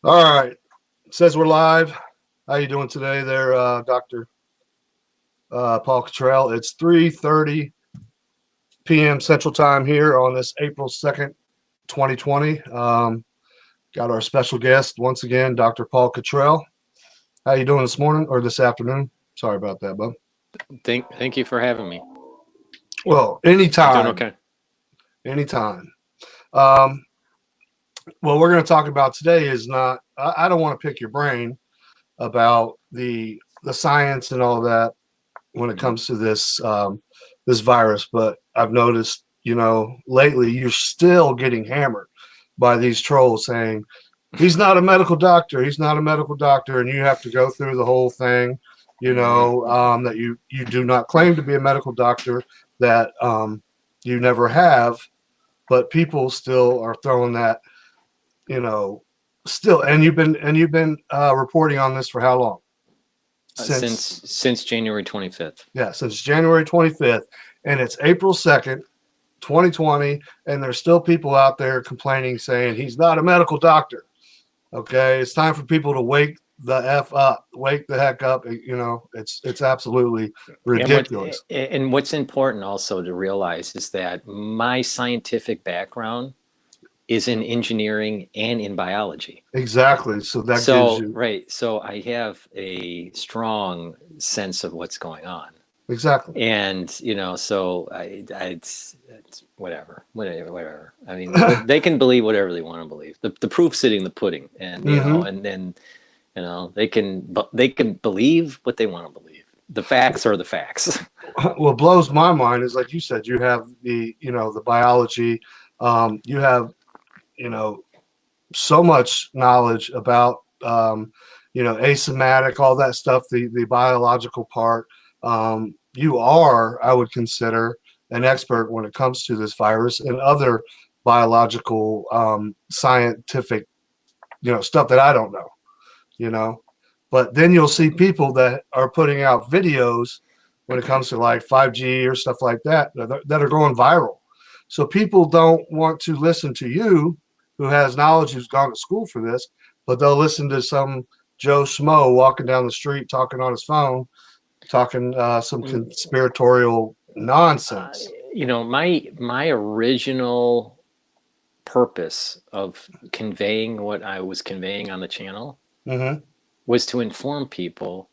All right. It says we're live. How you doing today there, Dr. Paul Cottrell? It's 3:30 p.m. Central Time here on this April 2nd, 2020. Got our special guest once again, Dr. Paul Cottrell. How you doing this morning or this afternoon? Sorry about that, bub. Thank you for having me. Well, I'm doing anytime. okay. Anytime. Um, what we're going to talk about today is not, I don't want to pick your brain about the science and all that when it comes to this virus, but I've noticed, lately you're still getting hammered by these trolls saying he's not a medical doctor, he's not a medical doctor, and you have to go through the whole thing, that you do not claim to be a medical doctor, that you never have, but people still are throwing that, still, and you've been reporting on this for how long? Since January 25th. Yeah, since January 25th, and it's April 2nd, 2020, and there's still people out there complaining, saying he's not a medical doctor. Okay, it's time for people to wake the F up, wake the heck up. It's absolutely ridiculous. And what's important also to realize is that my scientific background is in engineering and in biology. Exactly. So that gives you right. So I have a strong sense of what's going on. Exactly. And so it's whatever. I mean, they can believe whatever they want to believe. The proof's sitting in the pudding, and and then they can believe what they want to believe. The facts are the facts. What blows my mind is, like you said, you have the the biology, you have so much knowledge about asymptomatic, all that stuff, the biological part. You are, I would consider, an expert when it comes to this virus and other biological, scientific, stuff that I don't know, But then you'll see people that are putting out videos when it comes to like 5G or stuff like that are going viral. So people don't want to listen to you, who has knowledge, who's gone to school for this, but they'll listen to some Joe Schmo walking down the street, talking on his phone, talking some conspiratorial nonsense. My original purpose of conveying what I was conveying on the channel was to inform people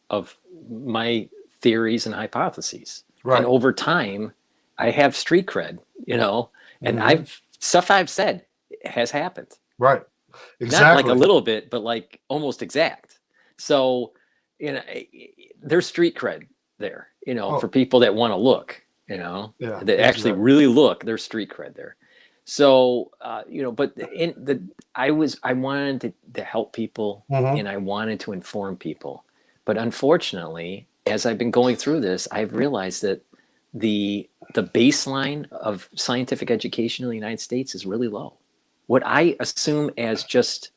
of my theories and hypotheses. Right. And over time, I have street cred, and stuff I've said has happened. Right. Exactly. Not like a little bit, but like almost exact. So, there's street cred there, for people that want to look, that actually really look, there's street cred there. So, but I wanted to help people, and I wanted to inform people. But unfortunately, as I've been going through this, I've realized that the baseline of scientific education in the United States is really low. What I assume as just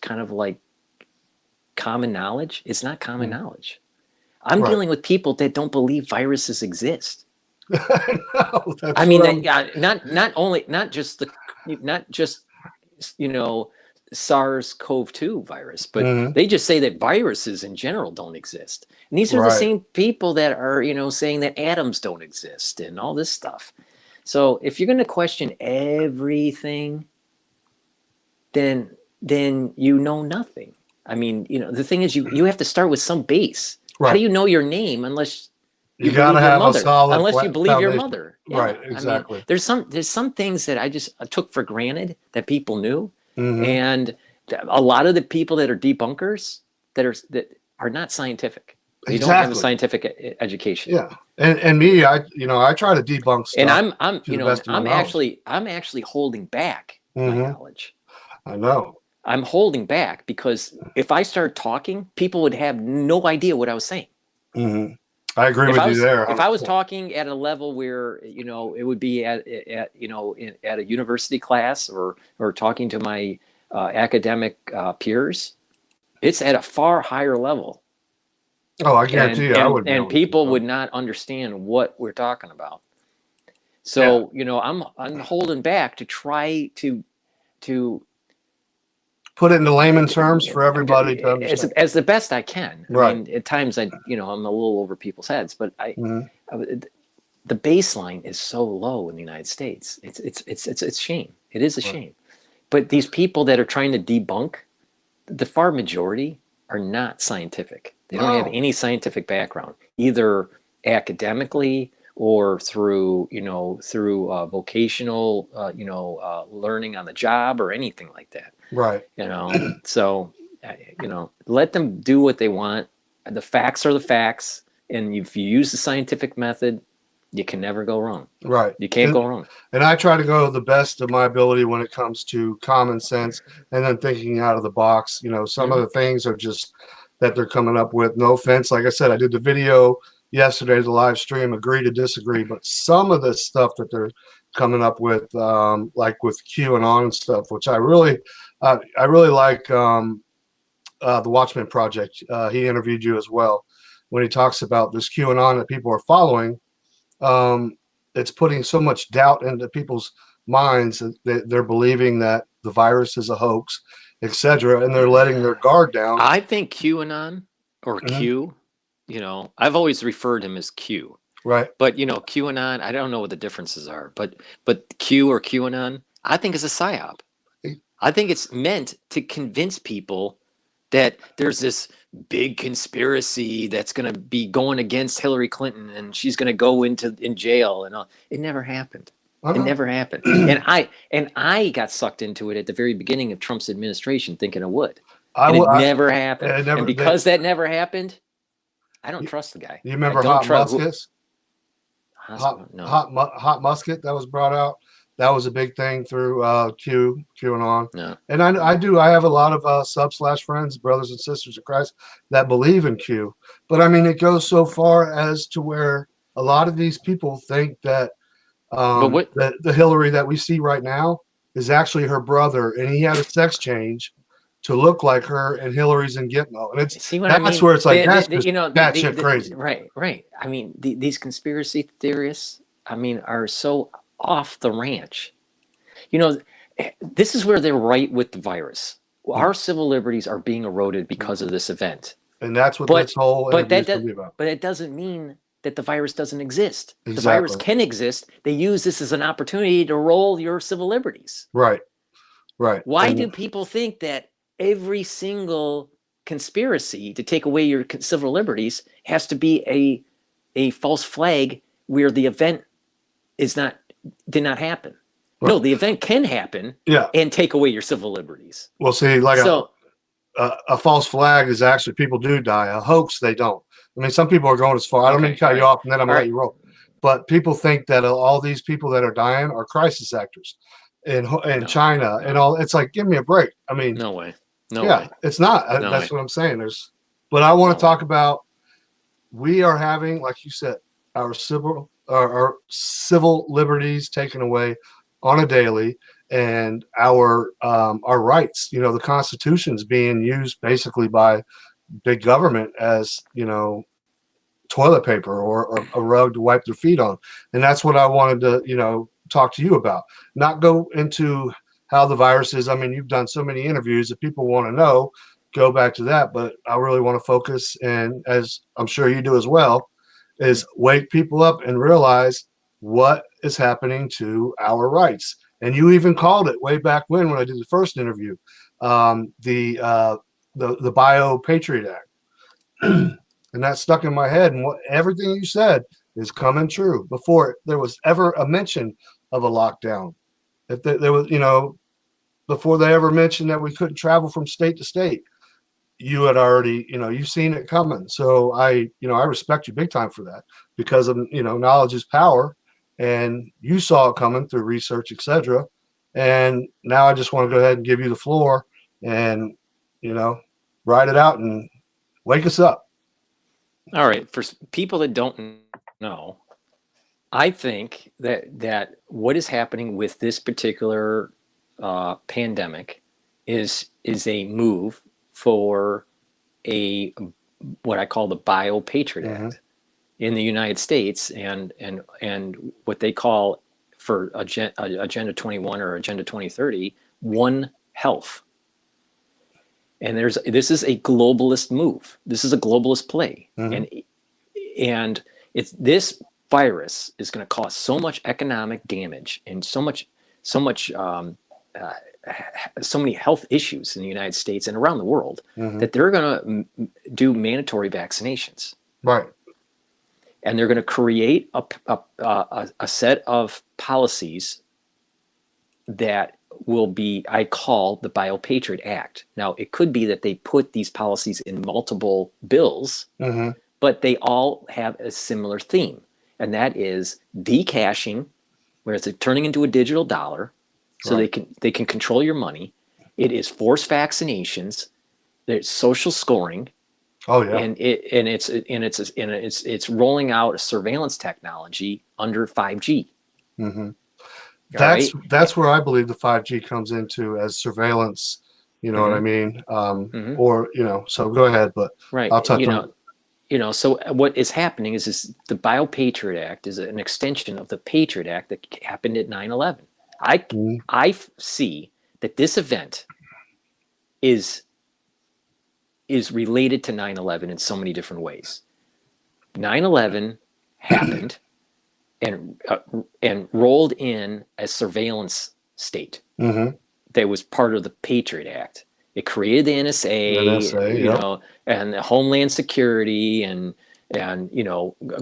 kind of like common knowledge is not common knowledge. I'm dealing with people that don't believe viruses exist. I mean, not just SARS-CoV-2 virus, but they just say that viruses in general don't exist. And these are the same people that are, saying that atoms don't exist and all this stuff. So if you're going to question everything, then you know nothing. I mean, the thing is, you have to start with some base. Right. How do you know your name unless you gotta have a solid, unless you believe your mother? Yeah. Right, exactly. I mean, there's some things that I just took for granted that people knew, and a lot of the people that are debunkers that are not scientific. They don't have a scientific education. Yeah, and me, I try to debunk stuff. And I'm actually holding back my knowledge. I know. I'm holding back because if I start talking, people would have no idea what I was saying. I agree with you there. If I was talking at a level where it would be at a university class or talking to my academic peers, it's at a far higher level. Oh, I guarantee you, I would. And people would not understand what we're talking about. So I'm holding back to try to put it into layman terms for everybody to understand. As the best I can. I Right. mean, at times I'm a little over people's heads, but Mhm. the baseline is so low in the United States. It's shame. It is a shame. But these people that are trying to debunk, the far majority are not scientific. They don't have any scientific background, either academically or through vocational learning on the job or anything like that. Right. So let them do what they want. The facts are the facts, and if you use the scientific method, you can never go wrong. Right. You can't go wrong. And I try to go the best of my ability when it comes to common sense and then thinking out of the box. Some of the things are just that they're coming up with. No offense. Like I said, I did the video yesterday, the live stream, agree to disagree. But some of the stuff that they're coming up with, like with QAnon and stuff, which I really like the Watchmen Project. He interviewed you as well when he talks about this QAnon that people are following. It's putting so much doubt into people's minds that they're believing that the virus is a hoax, etc., and they're letting their guard down. I think QAnon or Q, I've always referred him as Q. Right. But QAnon, I don't know what the differences are, but Q or QAnon, I think is a psyop. I think it's meant to convince people that there's this big conspiracy that's going to be going against Hillary Clinton and she's going to go in jail and all. It never happened. It never happened. And I got sucked into it at the very beginning of Trump's administration thinking it would. And it never happened. And because that never happened, I don't trust the guy. You remember Hot Muskets? Hot Musket that was brought out. That was a big thing through QAnon. No. And I have a lot of sub/friends, brothers and sisters of Christ that believe in Q. But I mean, it goes so far as to where a lot of these people think that the Hillary that we see right now is actually her brother, and he had a sex change to look like her, and Hillary's in Gitmo. And that's where it's like that's shit crazy. Right. I mean, these conspiracy theorists, are so off the ranch. This is where they're right with the virus. Our civil liberties are being eroded because of this event. And that's what this whole interview is going to be about. But it doesn't mean that the virus doesn't exist. Exactly. The virus can exist. They use this as an opportunity to roll your civil liberties. Right. Why do people think that every single conspiracy to take away your civil liberties has to be a false flag where the event did not happen? Right. No, the event can happen and take away your civil liberties. Well, see, like a false flag is actually people do die. A hoax, they don't. I mean, some people are going as far. I don't mean to cut you off, and then I'm going to let you roll. But people think that all these people that are dying are crisis actors in China and all. It's like, give me a break. I mean, no way. No, it's not. That's what I'm saying. But I want to talk about. We are having, like you said, our civil liberties taken away on a daily, and our rights. The Constitution's being used basically by big government as toilet paper or a rug to wipe their feet on. And that's what I wanted to talk to you about. Not go into how the virus is. I mean, you've done so many interviews that people want to know. Go back to that, but I really want to focus, and as I'm sure you do as well, is wake people up and realize what is happening to our rights. And you even called it way back when I did the first interview, the bio-patriot act. And that stuck in my head, and everything you said is coming true before there was ever a mention of a lockdown. If there was, before they ever mentioned that we couldn't travel from state to state, you had already, you've seen it coming. So I respect you big time for that, because of, knowledge is power, and you saw it coming through research, etc. And now I just want to go ahead and give you the floor and, write it out and wake us up. All right. For people that don't know, I think that what is happening with this particular pandemic is a move for what I call the bio-patriot act in the United States, and what they call for Agenda 21 or Agenda 2030, One Health. And this is a globalist move. This is a globalist play. And it's this virus is going to cause so much economic damage and so many health issues in the United States and around the world that they're going to do mandatory vaccinations. Right. And they're going to create a set of policies that will be, I call the Bio-Patriot Act. Now, it could be that they put these policies in multiple bills, but they all have a similar theme. And that is decashing, where it's turning into a digital dollar, so they can control your money. It is forced vaccinations. There's social scoring. Oh yeah. And it's rolling out a surveillance technology under 5G. That's where I believe the 5G comes into as surveillance. You know what I mean? Or so go ahead, but I'll touch on. So what is happening is the Bio-Patriot Act is an extension of the Patriot Act that happened at 9/11. I see that this event is related to 9/11 in so many different ways. 9/11 happened and rolled in a surveillance state that was part of the Patriot Act. It created the NSA, and the Homeland Security and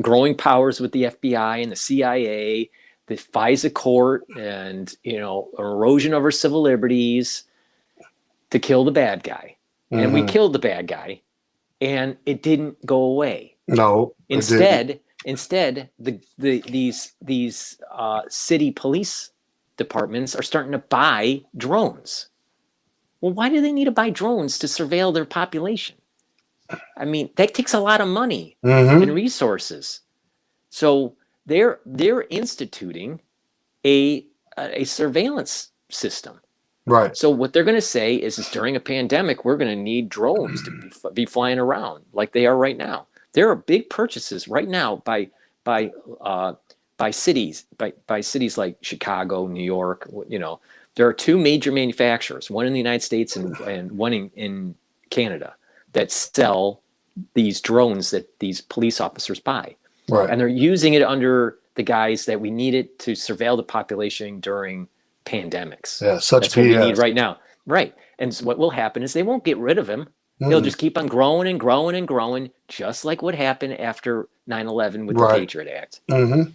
growing powers with the FBI and the CIA, the FISA court, and erosion of our civil liberties to kill the bad guy. And we killed the bad guy, and it didn't go away. No. Instead, these city police departments are starting to buy drones. Well, why do they need to buy drones to surveil their population? I mean, that takes a lot of money and resources. So they're instituting a surveillance system. Right. So what they're going to say is during a pandemic, we're going to need drones to be flying around like they are right now. There are big purchases right now by cities like Chicago, New York. There are two major manufacturers, one in the United States and one in Canada, that sell these drones that these police officers buy. Right. And they're using it under the guise that we need it to surveil the population during pandemics. Yeah, that's what we need right now. Right. And so what will happen is they won't get rid of him. He'll just keep on growing and growing and growing, just like what happened after 9/11 with the Patriot Act.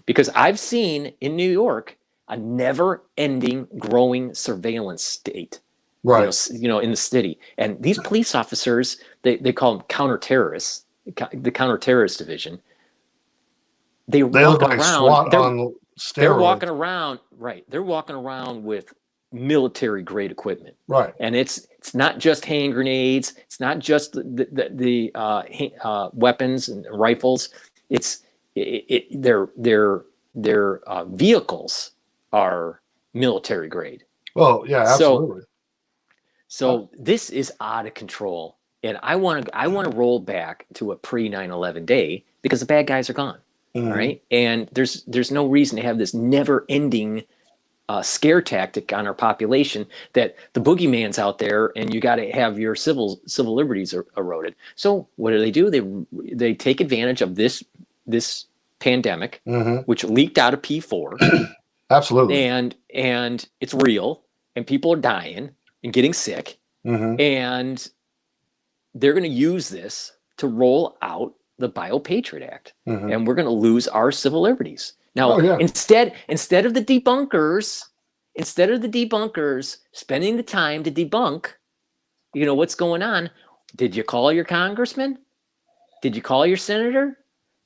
Because I've seen in New York a never-ending growing surveillance state. Right. In the city. And these police officers, they call them counter-terrorists, the counter-terrorist division. They look like around. SWAT on steroids. They're walking around, right? They're walking around with military-grade equipment, right? And it's not just hand grenades. It's not just the weapons and rifles. Their vehicles are military grade. Oh yeah, absolutely. So this is out of control, and I want to roll back to a pre 9/11 day because the bad guys are gone. All right, and there's no reason to have this never-ending scare tactic on our population that the boogeyman's out there and you got to have your civil liberties eroded. So what do? They take advantage of this pandemic, which leaked out of P4. Absolutely. And it's real, and people are dying and getting sick, and they're going to use this to roll out the Bio-Patriot Act, and we're going to lose our civil liberties. Now, instead of the debunkers spending the time to debunk, what's going on, did you call your congressman? Did you call your senator?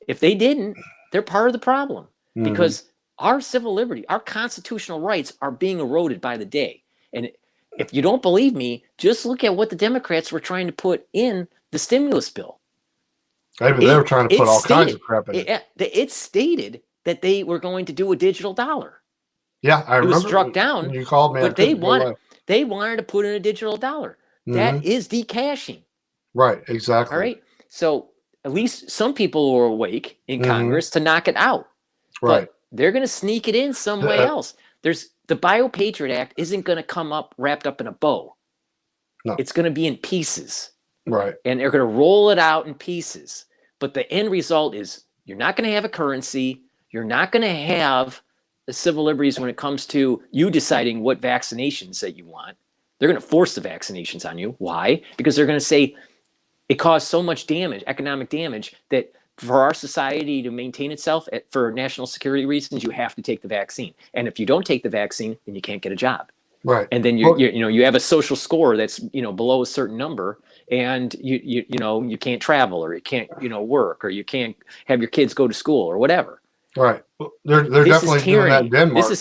If they didn't, they're part of the problem, because our civil liberty, our constitutional rights are being eroded by the day. And if you don't believe me, just look at what the Democrats were trying to put in the stimulus bill. They were trying to put all kinds of crap in it. It stated that they were going to do a digital dollar. Yeah, I remember. It was struck down. You called me, but they wanted to put in a digital dollar. That is decashing. Right, exactly. All right. So at least some people were awake in Congress to knock it out. Right. But they're going to sneak it in some way else. The Bio-Patriot Act isn't going to come up wrapped up in a bow. No. It's going to be in pieces. Right. And they're going to roll it out in pieces. But the end result is you're not going to have a currency. You're not going to have the civil liberties when it comes to you deciding what vaccinations that you want. They're going to force the vaccinations on you. Why? Because they're going to say it caused so much damage, economic damage, that for our society to maintain itself for national security reasons, you have to take the vaccine. And if you don't take the vaccine, then you can't get a job. Right. And then you have a social score that's below a certain number, and you can't travel, or you can't work, or you can't have your kids go to school or whatever. Right. They're definitely doing that in Denmark.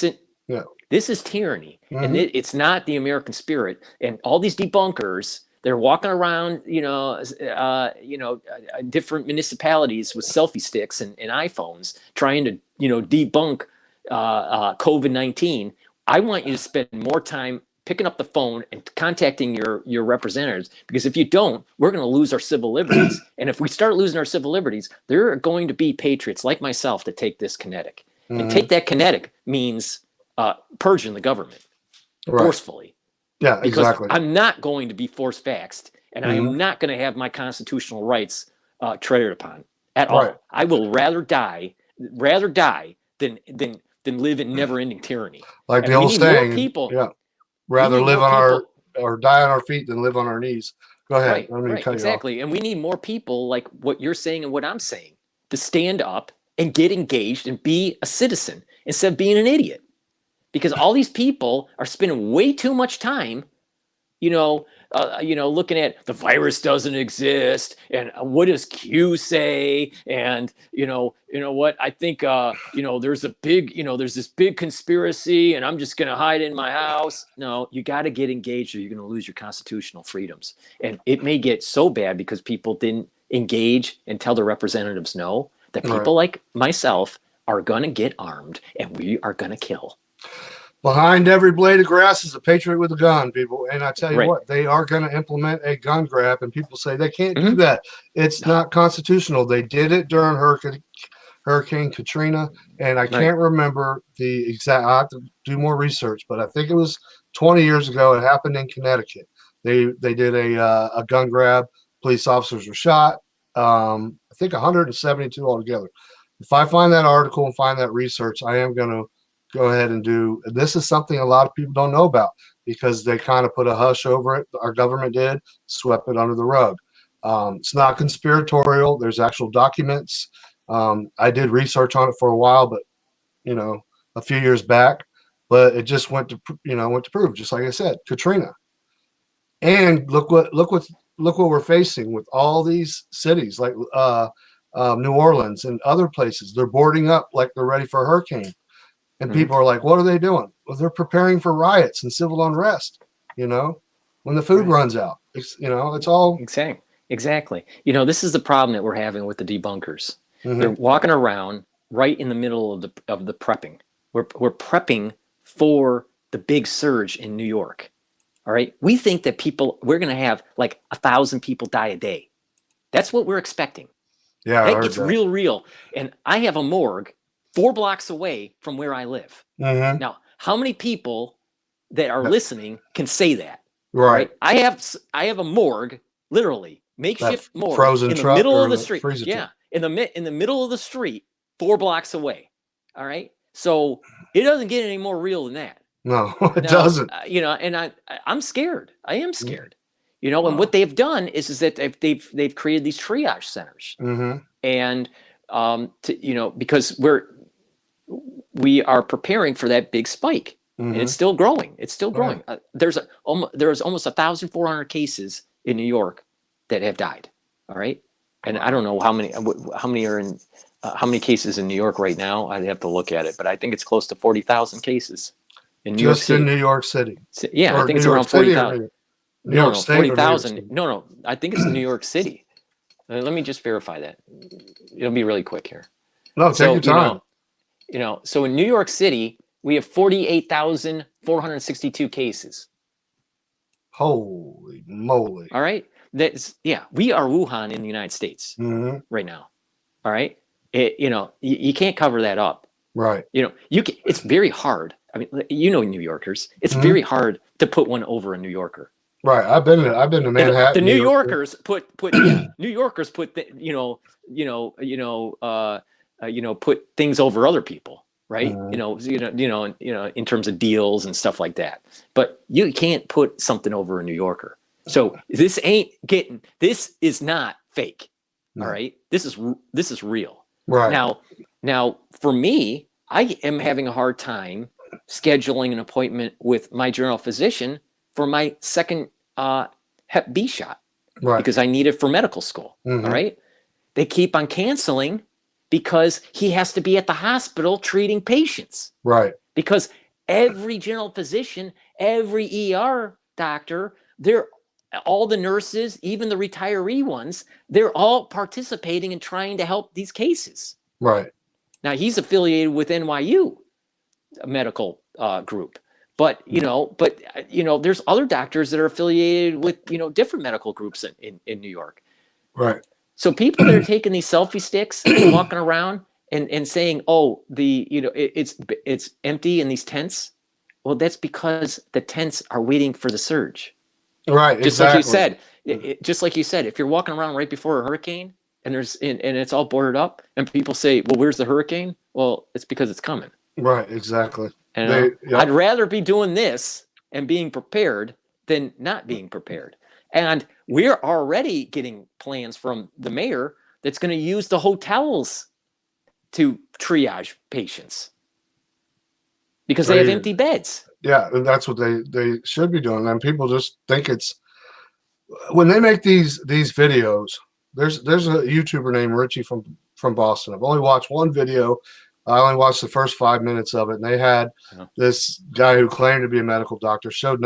This is tyranny, and it's not the American spirit. And all these debunkers, they're walking around, different municipalities with selfie sticks and iPhones trying to, debunk COVID-19. I want you to spend more time picking up the phone and contacting your representatives, because if you don't, we're going to lose our civil liberties. And if we start losing our civil liberties, there are going to be patriots like myself that take this kinetic. And take that kinetic means purging the government forcefully. Yeah, because exactly. I'm not going to be force vaxxed, and I am not going to have my constitutional rights treaded upon at all. I will rather die than live in never-ending tyranny. Like the old saying, rather live on or die on our feet than live on our knees. Go ahead. Right, exactly. And we need more people like what you're saying and what I'm saying to stand up and get engaged and be a citizen instead of being an idiot. Because all these people are spending way too much time, looking at the virus doesn't exist, and what does Q say, and what I think, there's this big conspiracy, and I'm just gonna hide in my house. No, you got to get engaged, or you're gonna lose your constitutional freedoms, and it may get so bad because people didn't engage and tell their representatives no, that people like myself are gonna get armed, and we are gonna kill. Behind every blade of grass is a patriot with a gun, people. And I tell you what, they are going to implement a gun grab, and people say they can't do that. It's not constitutional. They did it during Hurricane Katrina, and I can't remember the exact. I have to do more research, but I think it was 20 years ago. It happened in Connecticut. They did a gun grab. Police officers were shot. I think 172 altogether. If I find that article and find that research, I am going to go ahead and do. This is something a lot of people don't know about because they kind of put a hush over it. Our government did, swept it under the rug. It's not conspiratorial. There's actual documents. I did research on it for a while, but a few years back. But it just went to prove, just like I said, Katrina. And look what we're facing with all these cities like New Orleans and other places. They're boarding up like they're ready for a hurricane. And people are like, what are they doing? Well, they're preparing for riots and civil unrest, when the food runs out. It's all. Exactly. This is the problem that we're having with the debunkers. They're walking around right in the middle of the prepping. We're prepping for the big surge in New York. All right. We think that we're going to have like 1,000 people die a day. That's what we're expecting. Yeah. That gets real. And I have a morgue 4 blocks away from where I live. Now, how many people that are listening can say that? Right. I have a morgue, literally makeshift morgue, frozen in the truck middle of the street. Yeah, in the middle of the street, 4 blocks away. All right. So it doesn't get any more real than that. No, it doesn't. And I'm scared. I am scared. And what they've done is that they've created these triage centers, and because we are preparing for that big spike, and it's still growing. It's still growing. There's almost 1,400 cases in New York that have died. All right, and I don't know how many are in how many cases in New York right now. I'd have to look at it, but I think it's close to 40,000 cases in New York City. Just in New York City. Yeah, I think it's around 40,000. No, 40,000. No, I think it's New York City. Let me just verify that. It'll be really quick here. No, take your time. So in New York City, we have 48,462 cases. Holy moly. All right. We are Wuhan in the United States right now. All right. You can't cover that up. Right. It's very hard. I mean, New Yorkers, it's very hard to put one over a New Yorker. Right. I've been to Manhattan, The New New York. Yorkers put New Yorkers put put things over other people, right? In terms of deals and stuff like that. But you can't put something over a New Yorker. So this is not fake. No. All right. This is real. Right. Now for me, I am having a hard time scheduling an appointment with my general physician for my second Hep B shot, right, because I need it for medical school. Mm-hmm. All right. They keep on canceling because he has to be at the hospital treating patients. Right. Because every general physician, every ER doctor, all the nurses, even the retiree ones, they're all participating in trying to help these cases. Right. Now he's affiliated with NYU, a medical group. But there's other doctors that are affiliated with different medical groups in New York. Right. So people that are taking these selfie sticks and walking around and saying, "Oh, it's empty in these tents," well, that's because the tents are waiting for the surge. Right. Just exactly. like you said, just like you said, if you're walking around right before a hurricane and it's all boarded up, and people say, "Well, where's the hurricane?" Well, it's because it's coming. Right. Exactly. I'd rather be doing this and being prepared than not being prepared. And we're already getting plans from the mayor that's going to use the hotels to triage patients because they have empty beds. Yeah, and that's what they should be doing. And people just think it's when they make these videos. There's a YouTuber named Richie from Boston. I've only watched one video. I only watched the first 5 minutes of it, and they had this guy who claimed to be a medical doctor, showed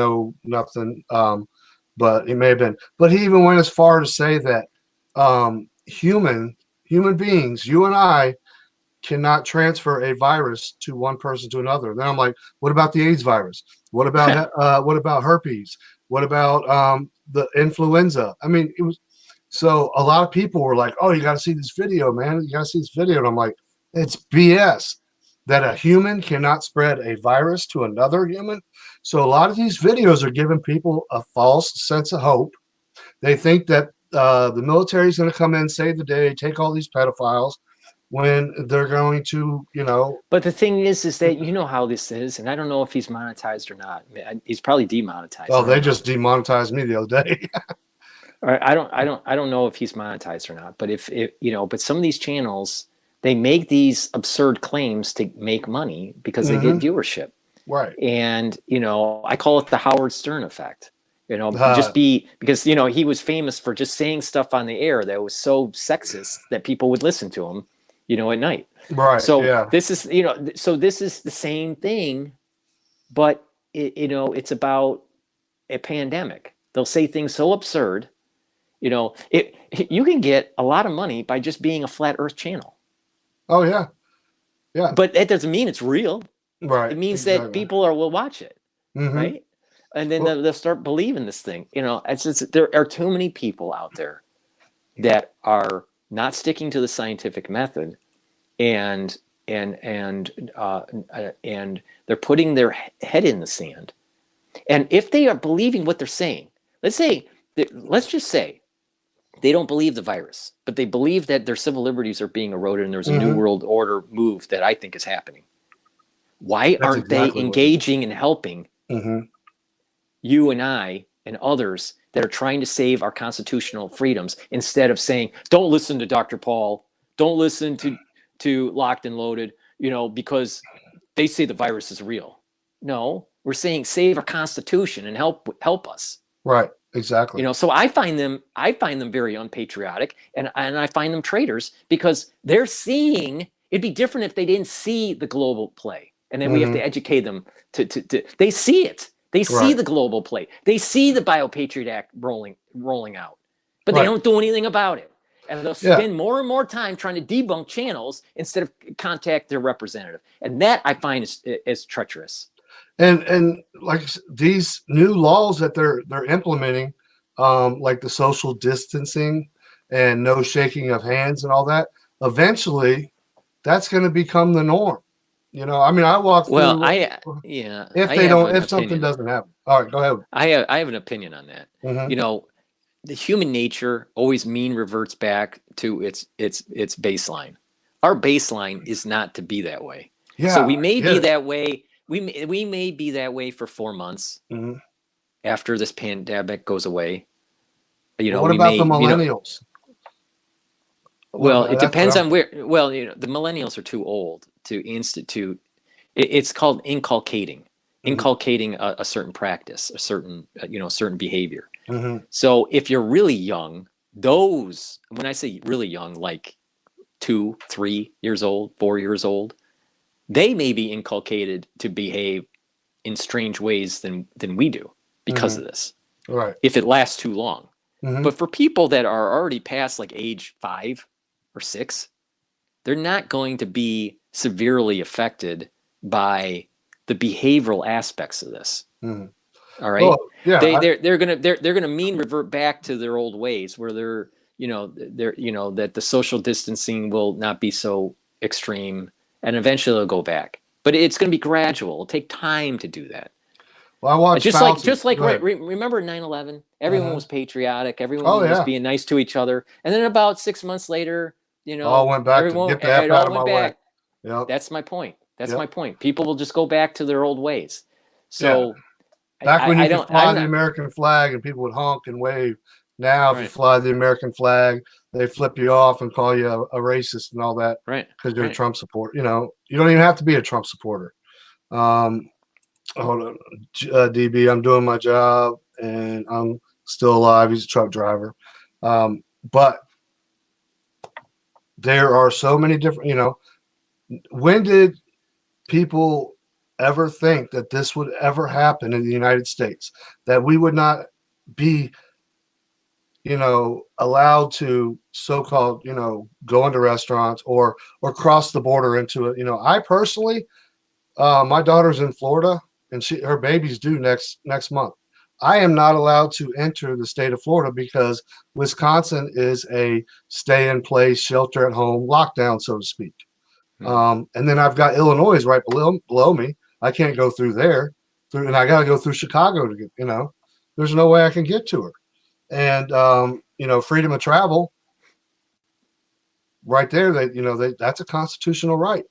nothing, but he may have been. But he even went as far to say that human beings, you and I, cannot transfer a virus to one person to another. Then I'm like, what about the AIDS virus? What about herpes? What about the influenza? I mean, it was so a lot of people were like, oh, you got to see this video, man. You got to see this video. And I'm like, it's BS that a human cannot spread a virus to another human. So a lot of these videos are giving people a false sense of hope. They think that the military is going to come in, save the day, take all these pedophiles, when they're going to, But the thing is that how this is, and I don't know if he's monetized or not. He's probably demonetized. Oh, they just demonetized me the other day. I don't know if he's monetized or not. But but some of these channels, they make these absurd claims to make money because they get viewership. Right. And, I call it the Howard Stern effect. Because he was famous for just saying stuff on the air that was so sexist that people would listen to him, at night. Right. So this is, this is the same thing, but it's about a pandemic. They'll say things so absurd, you can get a lot of money by just being a flat earth channel. Oh yeah. Yeah. But that doesn't mean it's real. Right. It means that people will watch it. Right. And then they'll start believing this thing. It's just, there are too many people out there that are not sticking to the scientific method, and they're putting their head in the sand. And if they are believing what they're saying, let's just say they don't believe the virus, but they believe that their civil liberties are being eroded and there's a new world order move that I think is happening. Why aren't they engaging and helping you and I and others that are trying to save our constitutional freedoms, instead of saying, don't listen to Dr. Paul, don't listen to Locked and Loaded, because they say the virus is real. No, we're saying save our Constitution and help us. Right. Exactly. So I find them very unpatriotic, and I find them traitors, because they're seeing. It'd be different if they didn't see the global play, and then we have to educate them to they see it. They see the global play. They see the Bio-Patriot Act rolling out, but they don't do anything about it. And they'll spend more and more time trying to debunk channels instead of contact their representative. And that I find is treacherous. And like these new laws that they're implementing, like the social distancing and no shaking of hands and all that, eventually that's going to become the norm. You know, I mean, I walk Well, through. yeah, If I they have don't, an if something opinion. doesn't happen, all right, go ahead. I have an opinion on that. Mm-hmm. You know, the human nature always mean reverts back to its baseline. Our baseline is not to be that way. So Yeah, we I may get be it. that way. We may be that way for 4 months Mm-hmm. after this pandemic goes away. You But know, what we about the may, you know, millennials? What? well, it That's what depends I'm. on where. Well, you know, the millennials are too old to institute. It's called inculcating, Mm-hmm. inculcating a certain practice, a certain, you know, certain behavior. Mm-hmm. So if you're really young, those, when I say really young, like 2, 3 years old, 4 years old, they may be inculcated to behave in strange ways than we do because Mm-hmm. of this, Right. if it lasts too long. Mm-hmm. But for people that are already past like age 5 or 6, they're not going to be severely affected by the behavioral aspects of this. Mm-hmm. All right. Well, yeah. They're gonna mean revert back to their old ways where they're that the social distancing will not be so extreme, and eventually they'll go back. But it's gonna be gradual. It'll take time to do that. Well, I watched Just like Fauci. Go ahead. remember 9/11? Everyone Mm-hmm. was patriotic. Oh Everyone was yeah. being nice to each other. And then about 6 months later, All went back to everyone get the it f out all of my went way. back. Yep. That's my point. That's Yep. my point. People will just go back to their old ways. Yeah. So Back when you I could don't. fly I'm the not American flag and people would honk and wave. Now, if you right. fly the American flag, they flip you off and call you a racist and all that Right. because you're a Right. Trump supporter. You know, you don't even have to be a Trump supporter. Um, hold on, DB, I'm doing my job and I'm still alive. He's a truck driver. But there are so many different, you know, when did people ever think that this would ever happen in the United States? That we would not be, you know, allowed to so-called, you know, go into restaurants or cross the border into it. You know, I personally, my daughter's in Florida and her baby's due next month. I am not allowed to enter the state of Florida because Wisconsin is a stay in place, shelter at home lockdown, so to speak. And then I've got Illinois right below me. I can't go through there, and I got to go through Chicago to get. You know, there's no way I can get to her. And you know, freedom of travel, right there. That's a constitutional right.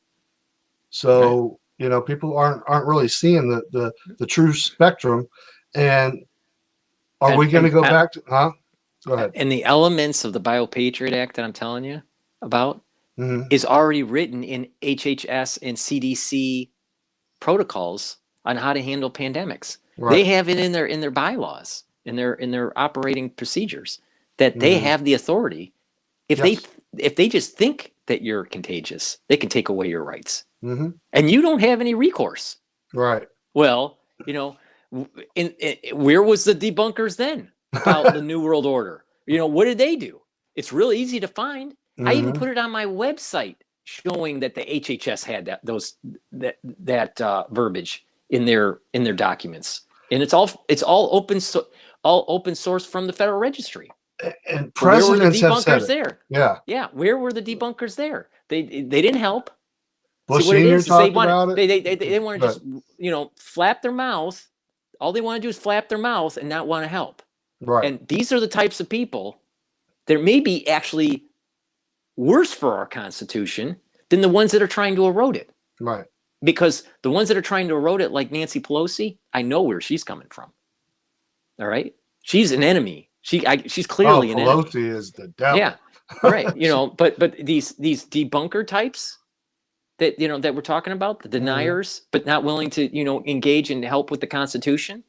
So Right. you know, people aren't really seeing the true spectrum. And are we going to go back to? Huh? Go ahead. And the elements of the Bio-Patriot Act that I'm telling you about Mm-hmm. is already written in HHS and CDC protocols on how to handle pandemics. They Right. have it in their bylaws, in their operating procedures, that they Mm-hmm. have the authority. If they Yes. if they just think that you're contagious, they can take away your rights, Mm-hmm. and you don't have any recourse. Right. Well, you know, where was the debunkers then about the New World Order? You know, what did they do? It's really easy to find. I even Mm-hmm. put it on my website showing that the HHS had that verbiage in their documents, and it's all open source from the Federal Registry. And But where were the presidents have said debunkers it. there? Yeah. Yeah, where were the debunkers there? They didn't help. See Bush what it Senior is they talked want about it. they want to But just flap their mouth. All they want to do is flap their mouth and not want to help. right. And these are the types of people that may be actually worse for our Constitution than the ones that are trying to erode it. Right. Because the ones that are trying to erode it, like Nancy Pelosi, I know where she's coming from. All right, she's an enemy. She's clearly an enemy. Pelosi is the devil. Yeah, right. But these debunker types that that we're talking about, the deniers, but not willing to engage and help with the Constitution,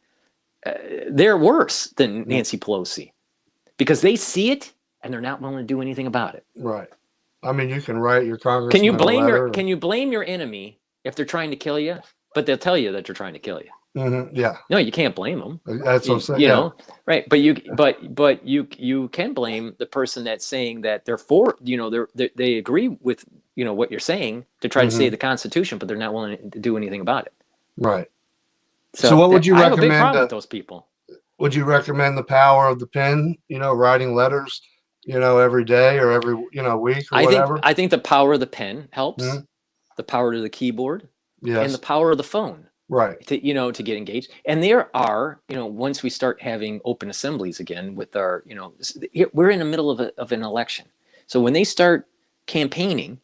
they're worse than Nancy Pelosi because they see it and they're not willing to do anything about it. Right. I mean, you can write your congressman Can you blame a letter. Can you blame your enemy if they're trying to kill you? But they'll tell you that they're trying to kill you. Mm-hmm. Yeah. No, you can't blame them. That's what I'm saying. You know, right? But you can blame the person that's saying that they're for they agree with what you're saying to try to save the Constitution, but they're not willing to do anything about it. Right. So what would you recommend? I have a big problem with those people. Would you recommend the power of the pen? Writing letters, every day or every week or whatever. I think the power of the pen helps. The power to the keyboard and the power of the phone. Right. To get engaged. And there are, once we start having open assemblies again with our, we're in the middle of an election. So when they start campaigning,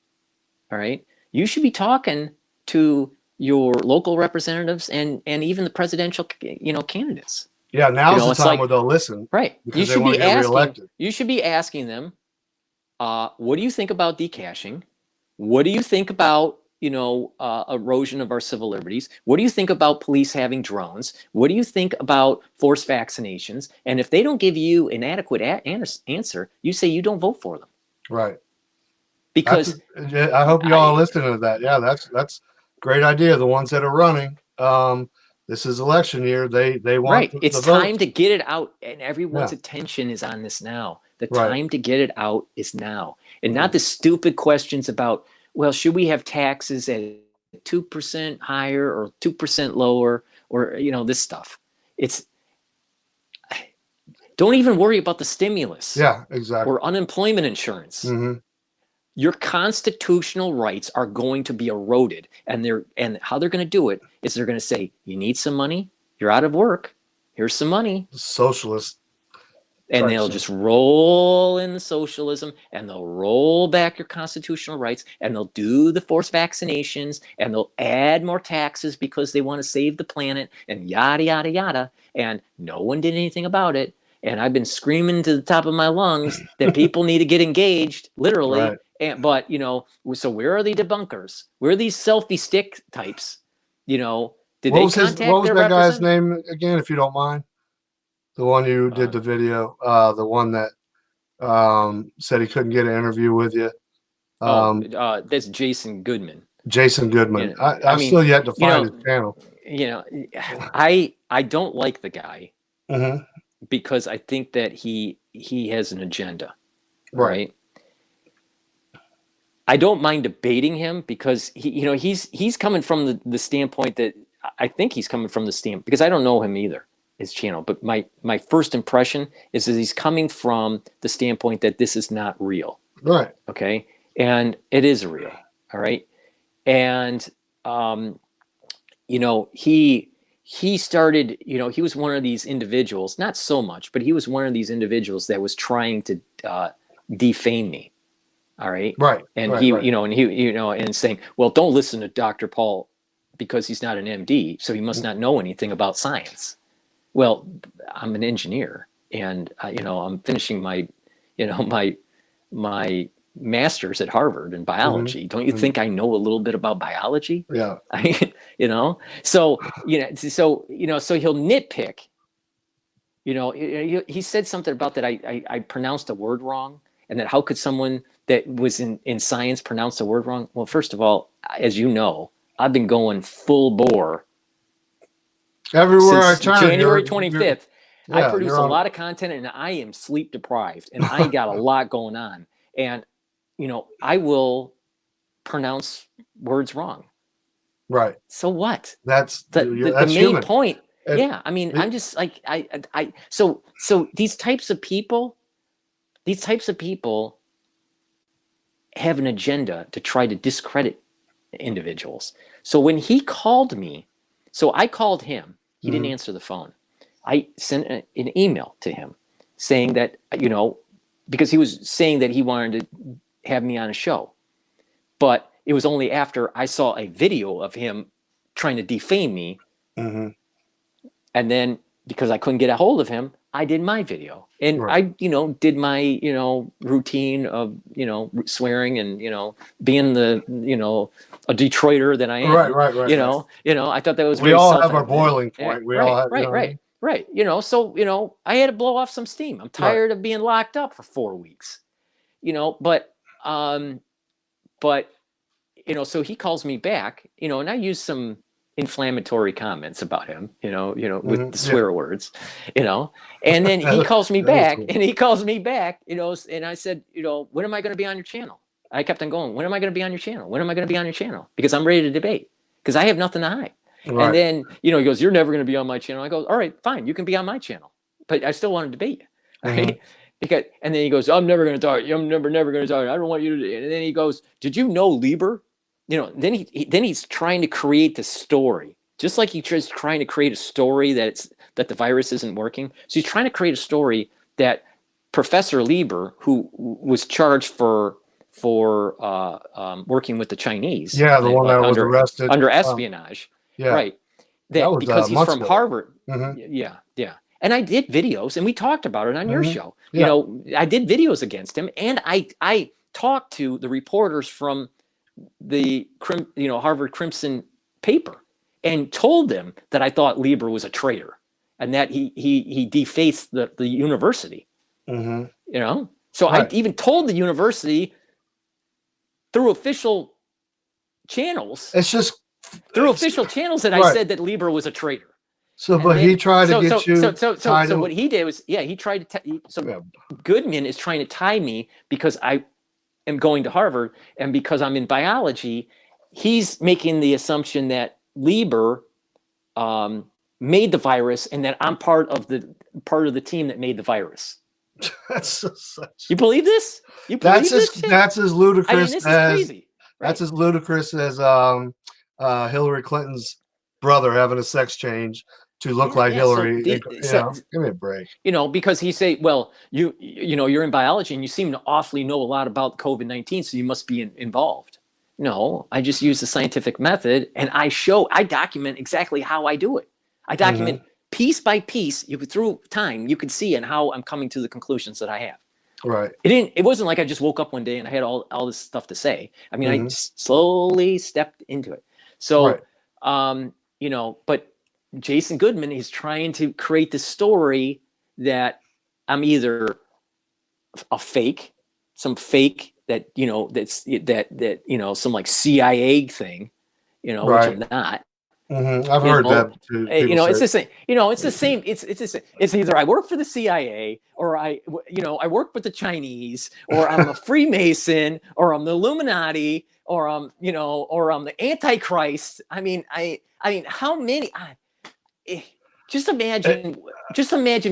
all right, you should be talking to your local representatives and even the presidential, candidates. Yeah, now's the time where they'll listen. Right. Because they want to get reelected. You should be asking them, what do you think about decashing? What do you think about erosion of our civil liberties? What do you think about police having drones? What do you think about forced vaccinations? And if they don't give you an adequate answer, you say you don't vote for them. Right. Because I hope you all listen to that. Yeah, that's a great idea. The ones that are running, this is election year. They want It's time to get it out, and everyone's attention is on this now. The time to get it out is now, and not the stupid questions about, well, should we have taxes at 2% higher or 2% lower, or this stuff. Don't even worry about the stimulus. Yeah, exactly. Or unemployment insurance. Mm-hmm. Your constitutional rights are going to be eroded, and how they're going to do it is they're going to say, you need some money, you're out of work, here's some money. Socialist. And they'll just roll in the socialism, and they'll roll back your constitutional rights, and they'll do the forced vaccinations, and they'll add more taxes because they want to save the planet, and yada, yada, yada. And no one did anything about it. And I've been screaming to the top of my lungs that people need to get engaged, literally. Right. But, so where are the debunkers? Where are these selfie stick types? Did they contact their What was that guy's name again, if you don't mind? The one who did the video, the one that said he couldn't get an interview with you. That's Jason Goodman. Jason Goodman. I've still yet to find his channel. I don't like the guy mm-hmm. because I think that he has an agenda. Right. I don't mind debating him because he's coming from the standpoint that I think he's coming from the standpoint, because I don't know him either, his channel, but my first impression is that he's coming from the standpoint that this is not real. Right. Okay. And it is real. All right. And, he started, he was one of these individuals, not so much, but he was one of these individuals that was trying to defame me. All right. Right. And right, he, right. And saying, well, don't listen to Dr. Paul because he's not an MD, so he must not know anything about science. Well, I'm an engineer, and I'm finishing my master's at Harvard in biology. Mm-hmm. Don't you think I know a little bit about biology? Yeah. So he'll nitpick. He said something about that I pronounced a word wrong, and that how could someone that was in science pronounce a word wrong? Well, first of all, as you know, I've been going full bore everywhere I turn. January 25th. I produce a lot of content, and I am sleep deprived, and I got a lot going on. And, I will pronounce words wrong. Right. So what? That's the main human. point. Yeah. I mean, I'm just like, so these types of people have an agenda to try to discredit individuals. So when he called me, I called him, he didn't answer the phone. I sent an email to him saying that, because he was saying that he wanted to have me on a show, but it was only after I saw a video of him trying to defame me. Mm-hmm. And then because I couldn't get a hold of him, I did my video, and right. I, did my, routine of, swearing and, being the, a Detroiter that I am. Right. I thought that was we all have our boiling point. We all have, right. So, I had to blow off some steam. I'm tired of being locked up for 4 weeks, but, so he calls me back, and I use some inflammatory comments about him, with the swear words, and then he calls me back cool. And I said, when am I going to be on your channel? I kept on going, when am I going to be on your channel? When am I going to be on your channel? Because I'm ready to debate, because I have nothing to hide. Right. And then, he goes, you're never going to be on my channel. I go, all right, fine. You can be on my channel, but I still want to debate you. Right. And then he goes, I'm never going to talk. I'm never going to talk. I don't want you to. And then he goes, did you know Lieber then he's trying to create the story, just like he's trying to create a story that the virus isn't working. So he's trying to create a story that Professor Lieber, who was charged for working with the Chinese, the one that was arrested under espionage, right? That was because he's from Harvard. Yeah. And I did videos, and we talked about it on your show. I did videos against him, and I talked to the reporters from the Harvard Crimson paper and told them that I thought Lieber was a traitor and that he defaced the university. So I even told the university through official channels. It's just through official channels that I said that Lieber was a traitor. So, but he tried to get you. So what he did was, he tried to. Goodman is trying to tie me because I am going to Harvard, and because I'm in biology, he's making the assumption that Lieber made the virus, and that I'm part of the team that made the virus. That's you believe this? You believe that's as ludicrous. I mean, this is crazy. That's as ludicrous as Hillary Clinton's brother having a sex change to look like Hillary. Give me a break. Because he say, well, you're in biology and you seem to awfully know a lot about COVID-19, so you must be involved. No, I just use the scientific method, and I document exactly how I do it. I document piece by piece. Through time, you can see and how I'm coming to the conclusions that I have. Right. It wasn't like I just woke up one day and I had all this stuff to say. I mean, I slowly stepped into it. So, but Jason Goodman is trying to create this story that I'm either a fake, some fake that some like CIA thing, which I'm not. I've heard that too. It's the same. It's the same. It's either I work for the CIA, or I work with the Chinese, or I'm a Freemason, or I'm the Illuminati, or I'm the Antichrist. I mean, how many? Just imagine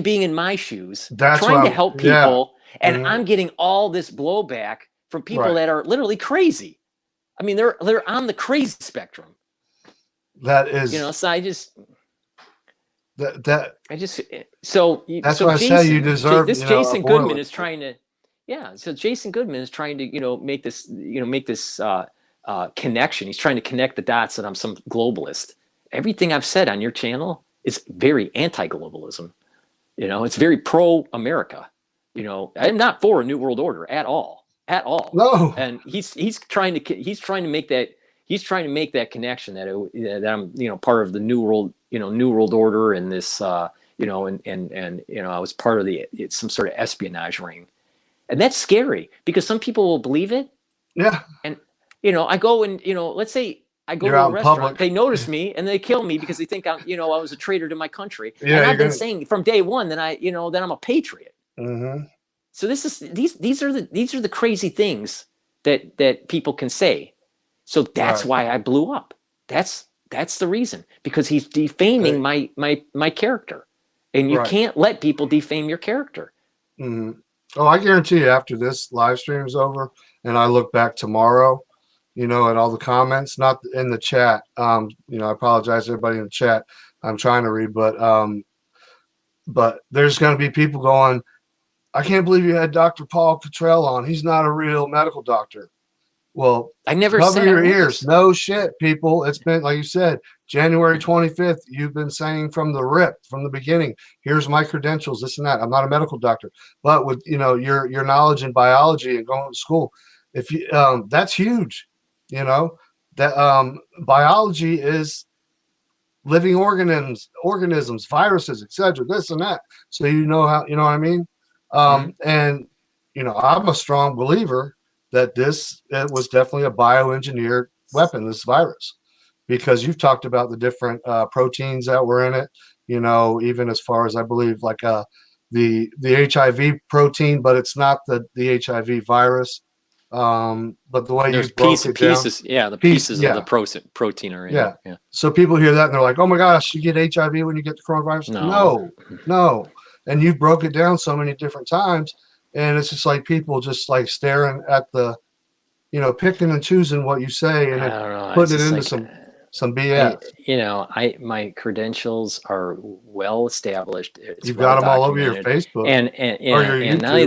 being in my shoes, trying to help people, and I'm getting all this blowback from people that are literally crazy. I mean, they're on the crazy spectrum. That is, so I just that's why I say you deserve this. Jason Goodman is trying to, So Jason Goodman is trying to, make this connection. He's trying to connect the dots that I'm some globalist. Everything I've said on your channel is very anti-globalism. It's very pro-America. I'm not for a new world order at all. No. And he's trying to make that connection that I'm part of the new world order, and this I was part of some sort of espionage ring, and that's scary because some people will believe it. Yeah. And I go and let's say I go to a restaurant, they notice me and they kill me because they think I was a traitor to my country. Yeah, and I've been saying from day one that that I'm a patriot. So these are the crazy things that people can say. So that's why I blew up. That's the reason, because he's defaming my character, and you can't let people defame your character. Oh, I guarantee you, after this live stream is over, and I look back tomorrow, at all the comments, not in the chat. I apologize to everybody in the chat. I'm trying to read, but there's going to be people going, I can't believe you had Dr. Paul Cottrell on. He's not a real medical doctor. Well, I never cover said your ears. No shit, people. It's been, like you said, January 25th. You've been saying from the beginning, here's my credentials, this and that. I'm not a medical doctor, but with your knowledge in biology and going to school, if you that's huge. That biology is living organisms, viruses, etc. This and that. So how what I mean. And I'm a strong believer that it was definitely a bioengineered weapon, this virus, because you've talked about the different proteins that were in it, even as far as I believe like the HIV protein, but it's not the HIV virus. But the way there's you broke it pieces, down, the pieces of the protein are in it. Yeah. So people hear that and they're like, oh my gosh, you get HIV when you get the coronavirus? No. And you broke it down so many different times. And it's just like people just like staring at the picking and choosing what you say and I then don't know. It's putting it just into like some BS. my credentials are well established. It's You've well got them all over your documented, Facebook and or your and not only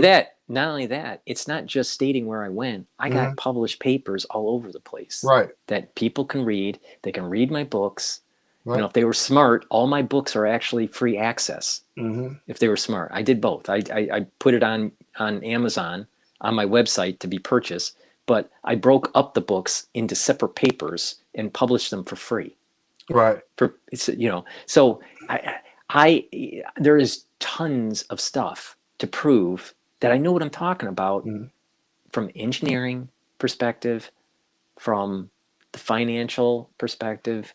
YouTube. that, it's not just stating where I went. I got published papers all over the place, Right. that people can read. They can read my books. Right. If they were smart, all my books are actually free access. If they were smart, I did both. I put it on Amazon on my website to be purchased, but I broke up the books into separate papers and published them for free. Right. So there is tons of stuff to prove that I know what I'm talking about from engineering perspective, from the financial perspective,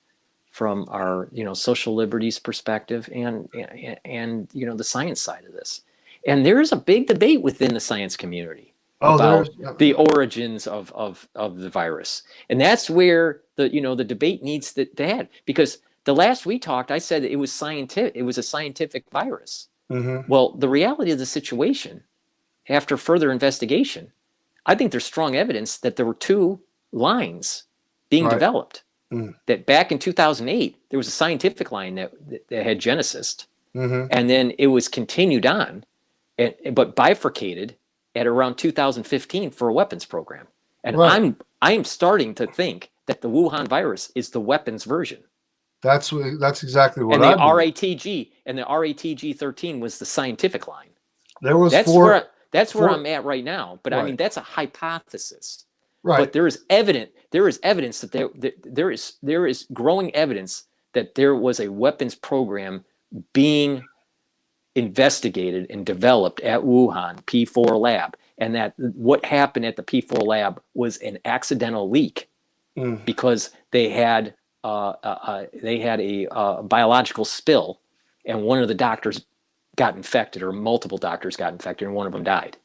from our social liberties perspective, and the science side of this. And there is a big debate within the science community about the origins of the virus, and that's where the debate needs to head. Because the last we talked, I said it was scientific. It was a scientific virus. Well, the reality of the situation, after further investigation, I think there's strong evidence that there were two lines being developed. That back in 2008, there was a scientific line that had genesis, and then it was continued on, but bifurcated at around 2015 for a weapons program. And I am starting to think that the Wuhan virus is the weapons version. That's exactly what. And the RATG and the RATG-13 was the scientific line. There was that's where I'm at right now. But I mean, that's a hypothesis. Right. But there is evidence that there is growing evidence that there was a weapons program being investigated and developed at Wuhan P4 lab, and that what happened at the P4 lab was an accidental leak because they had a biological spill, and one of the doctors got infected, or multiple doctors got infected, and one of them died.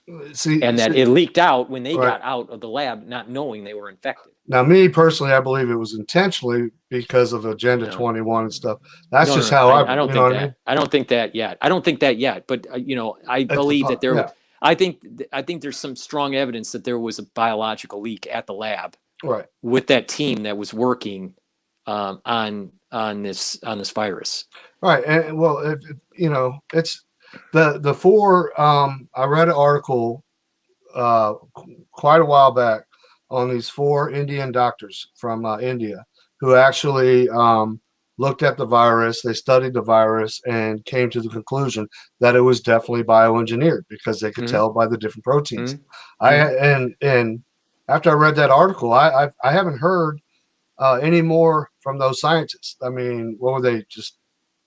It leaked out when they got out of the lab, not knowing they were infected. Now, me personally, I believe it was intentionally because of Agenda 21 and stuff. That's how I don't think that. I mean? I don't think that yet. I don't think that yet. But I believe that there. Yeah. I think there's some strong evidence that there was a biological leak at the lab. Right. With that team that was working on this virus. Right, and well, it's the four. I read an article quite a while back on these four Indian doctors from India who actually looked at the virus. They studied the virus and came to the conclusion that it was definitely bioengineered because they could tell by the different proteins. And after I read that article, I haven't heard any more from those scientists. I mean, what were they just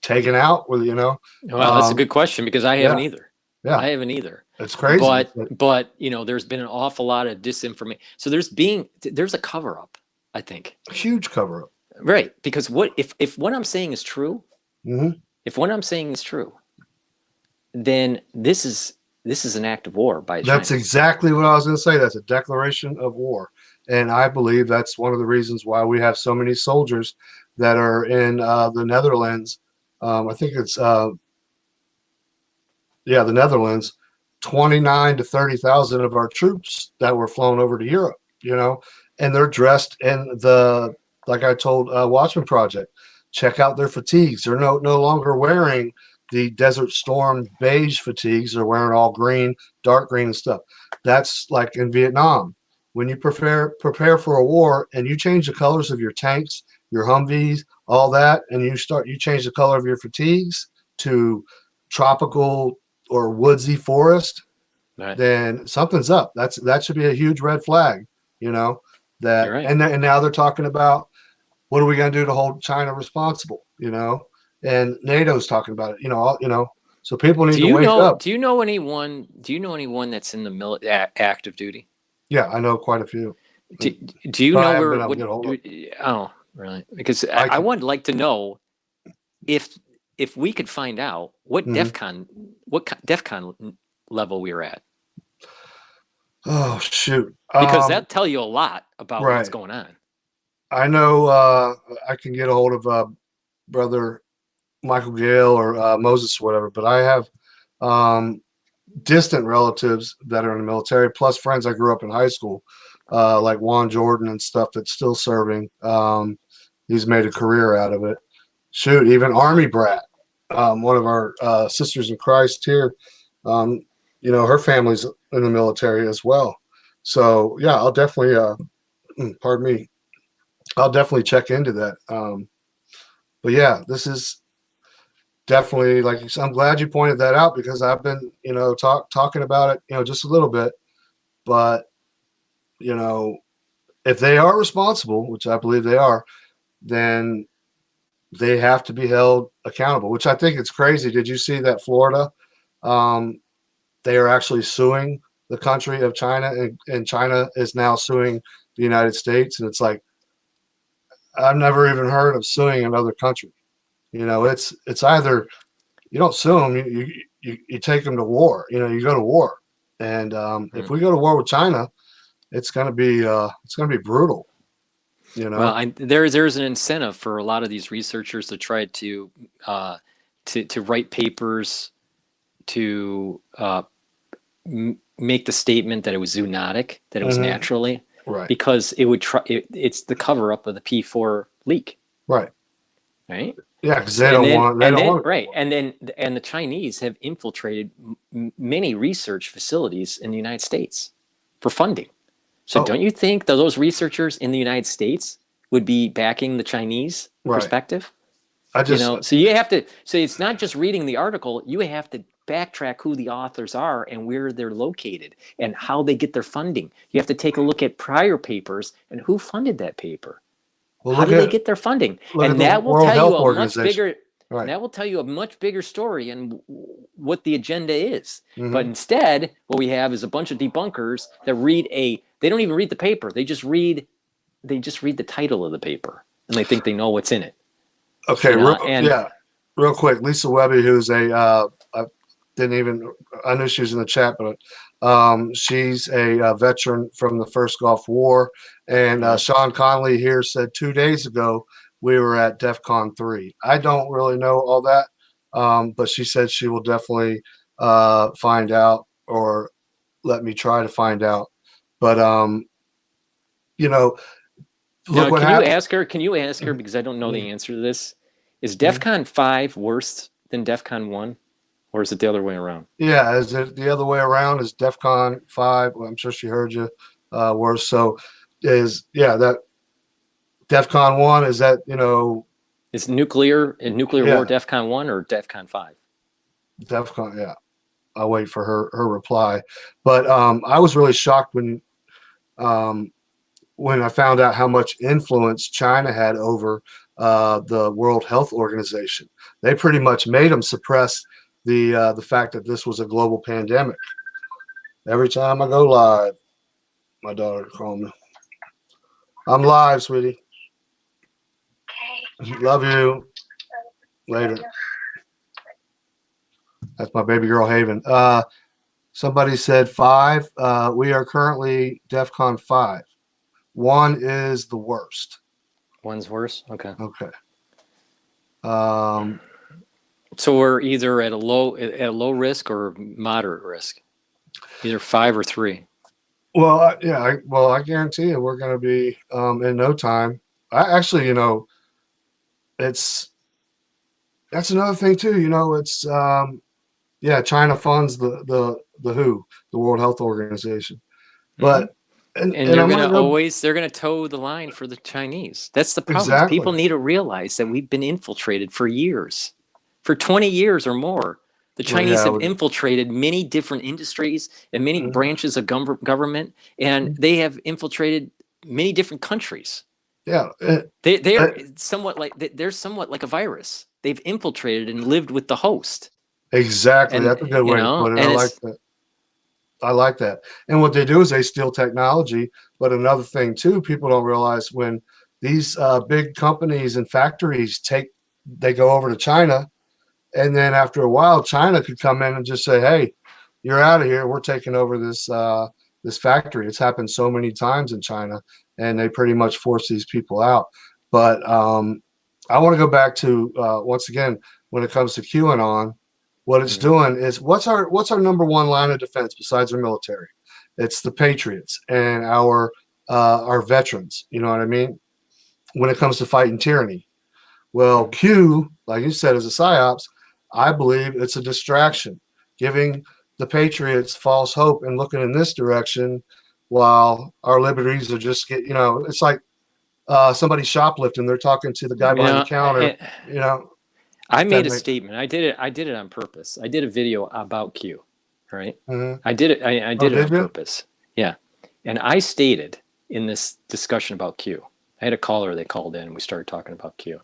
taken out with? Well, that's a good question, because I haven't either. Yeah, I haven't either. It's crazy. But there's been an awful lot of disinformation. So there's a cover up, I think. A huge cover up. Right, because if what I'm saying is true, if what I'm saying is true, then this is an act of war by China. That's exactly what I was going to say. That's a declaration of war. And I believe that's one of the reasons why we have so many soldiers that are in the Netherlands. I think it's, the Netherlands, 29 to 30,000 of our troops that were flown over to Europe, and they're dressed in like I told Watchman Project, check out their fatigues. They're no longer wearing the Desert Storm beige fatigues. They're wearing all green, dark green and stuff. That's like in Vietnam. When you prepare for a war and you change the colors of your tanks, your Humvees, all that, and you change the color of your fatigues to tropical or woodsy forest, then something's up. That should be a huge red flag, that. Right. And now they're talking about, what are we going to do to hold China responsible, and NATO's talking about it, so people need to wake up. Do you know anyone that's in the active duty? Yeah, I know quite a few. Do you know where? Oh, really? Because I would like to know if we could find out what DEFCON level we were at. Oh shoot! Because that'll tell you a lot about what's going on. I know I can get a hold of Brother Michael Gale or Moses or whatever, but I have distant relatives that are in the military, plus friends I grew up in high school like Juan Jordan and stuff that's still serving. He's made a career out of it. Shoot, even Army Brat, one of our sisters in Christ here, her family's in the military as well. So yeah, I'll definitely, pardon me, I'll definitely check into that. But yeah, this is definitely, like, I'm glad you pointed that out, because I've been, talking about it, just a little bit. But, if they are responsible, which I believe they are, then they have to be held accountable, which I think it's crazy. Did you see that Florida, they are actually suing the country of China, and China is now suing the United States? And it's like, I've never even heard of suing another country. It's either you don't sue them, you take them to war. You go to war, and if we go to war with China, it's gonna be brutal. Well, there's an incentive for a lot of these researchers to try to write papers to make the statement that it was zoonotic, that it was naturally, right? Because it's the cover up of the P4 leak, right? Yeah, because they don't want right. And the Chinese have infiltrated many research facilities in the United States for funding. So don't you think that those researchers in the United States would be backing the Chinese perspective? So you have to. So it's not just reading the article. You have to backtrack who the authors are and where they're located and how they get their funding. You have to take a look at prior papers and who funded that paper. Well, how do they get their funding? And that will tell you a much bigger. Right. That will tell you a much bigger story and what the agenda is. But instead, what we have is a bunch of debunkers that they don't even read the paper. They just read the title of the paper, and they think they know what's in it. Okay, real quick, Lisa Webby, who's I know she was in the chat, but she's a veteran from the first Gulf War, and Sean Conley here said 2 days ago we were at DEFCON 3. I don't really know all that, but she said she will definitely find out, or let me try to find out. But look what happened. Can you ask her, because I don't know the answer to this. Is DEFCON 5 worse than DEFCON 1, or is it the other way around? Yeah, is it the other way around? Is DEFCON 5? Well, I'm sure she heard you worse. So that DEFCON 1 is that is nuclear war DEFCON 1 or DEFCON 5? DEFCON, yeah. I'll wait for her reply. But I was really shocked when I found out how much influence China had over the World Health Organization. They pretty much made them suppress the fact that this was a global pandemic. Every time I go live, my daughter called me. I'm live, sweetie. Okay. Love you. Later. That's my baby girl Haven. Somebody said 5. We are currently DEFCON 5. 1 is the worst. 1's worse? Okay. Okay. So we're either at a low risk or moderate risk. Either 5 or 3. Well, I guarantee you we're going to be in no time. That's another thing too. It's China funds the WHO, the World Health Organization, but and they're going to toe the line for the Chinese. That's the problem. Exactly. People need to realize that we've been infiltrated for years, for 20 years or more. The Chinese have infiltrated many different industries and many branches of government, and they have infiltrated many different countries. Yeah, they're somewhat like a virus. They've infiltrated and lived with the host. Exactly, that's a good way to put it. I like that. And what they do is they steal technology. But another thing too, people don't realize, when these big companies and factories they go over to China. And then after a while, China could come in and just say, "Hey, you're out of here. We're taking over this factory." It's happened so many times in China, and they pretty much force these people out. But I want to go back to once again, when it comes to QAnon, what it's doing is, what's our number one line of defense besides our military? It's the patriots and our our veterans. You know what I mean? When it comes to fighting tyranny. Well, Q, like you said, is a psyops. I believe it's a distraction, giving the patriots false hope and looking in this direction while our liberties are just it's like somebody shoplifting. They're talking to the guy behind the counter. I made a statement. I did it on purpose. I did a video about Q, right? Mm-hmm. I did it. I did it on purpose. Yeah. And I stated in this discussion about Q, I had a caller that called in and we started talking about Q.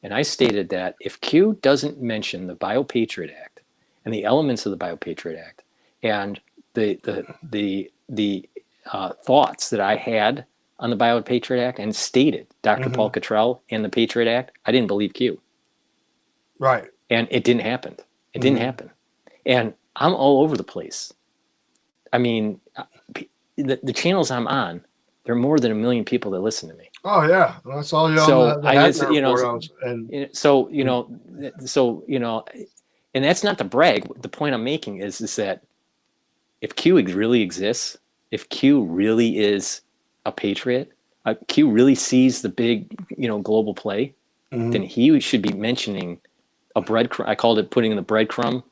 And I stated that if Q doesn't mention the Bio-Patriot Act and the elements of the Bio-Patriot Act and the thoughts that I had on the Bio-Patriot Act and stated Dr. Paul Cottrell and the Patriot Act, I didn't believe Q. Right. And it didn't happen. It didn't happen. And I'm all over the place. I mean, the channels I'm on, there are more than 1 million people that listen to me. Oh yeah, that's all you. So and that's not to brag. The point I'm making is that if Q really exists, if Q really is a patriot, Q really sees the big, global play, then he should be mentioning a breadcrumb. I called it putting in the breadcrumb,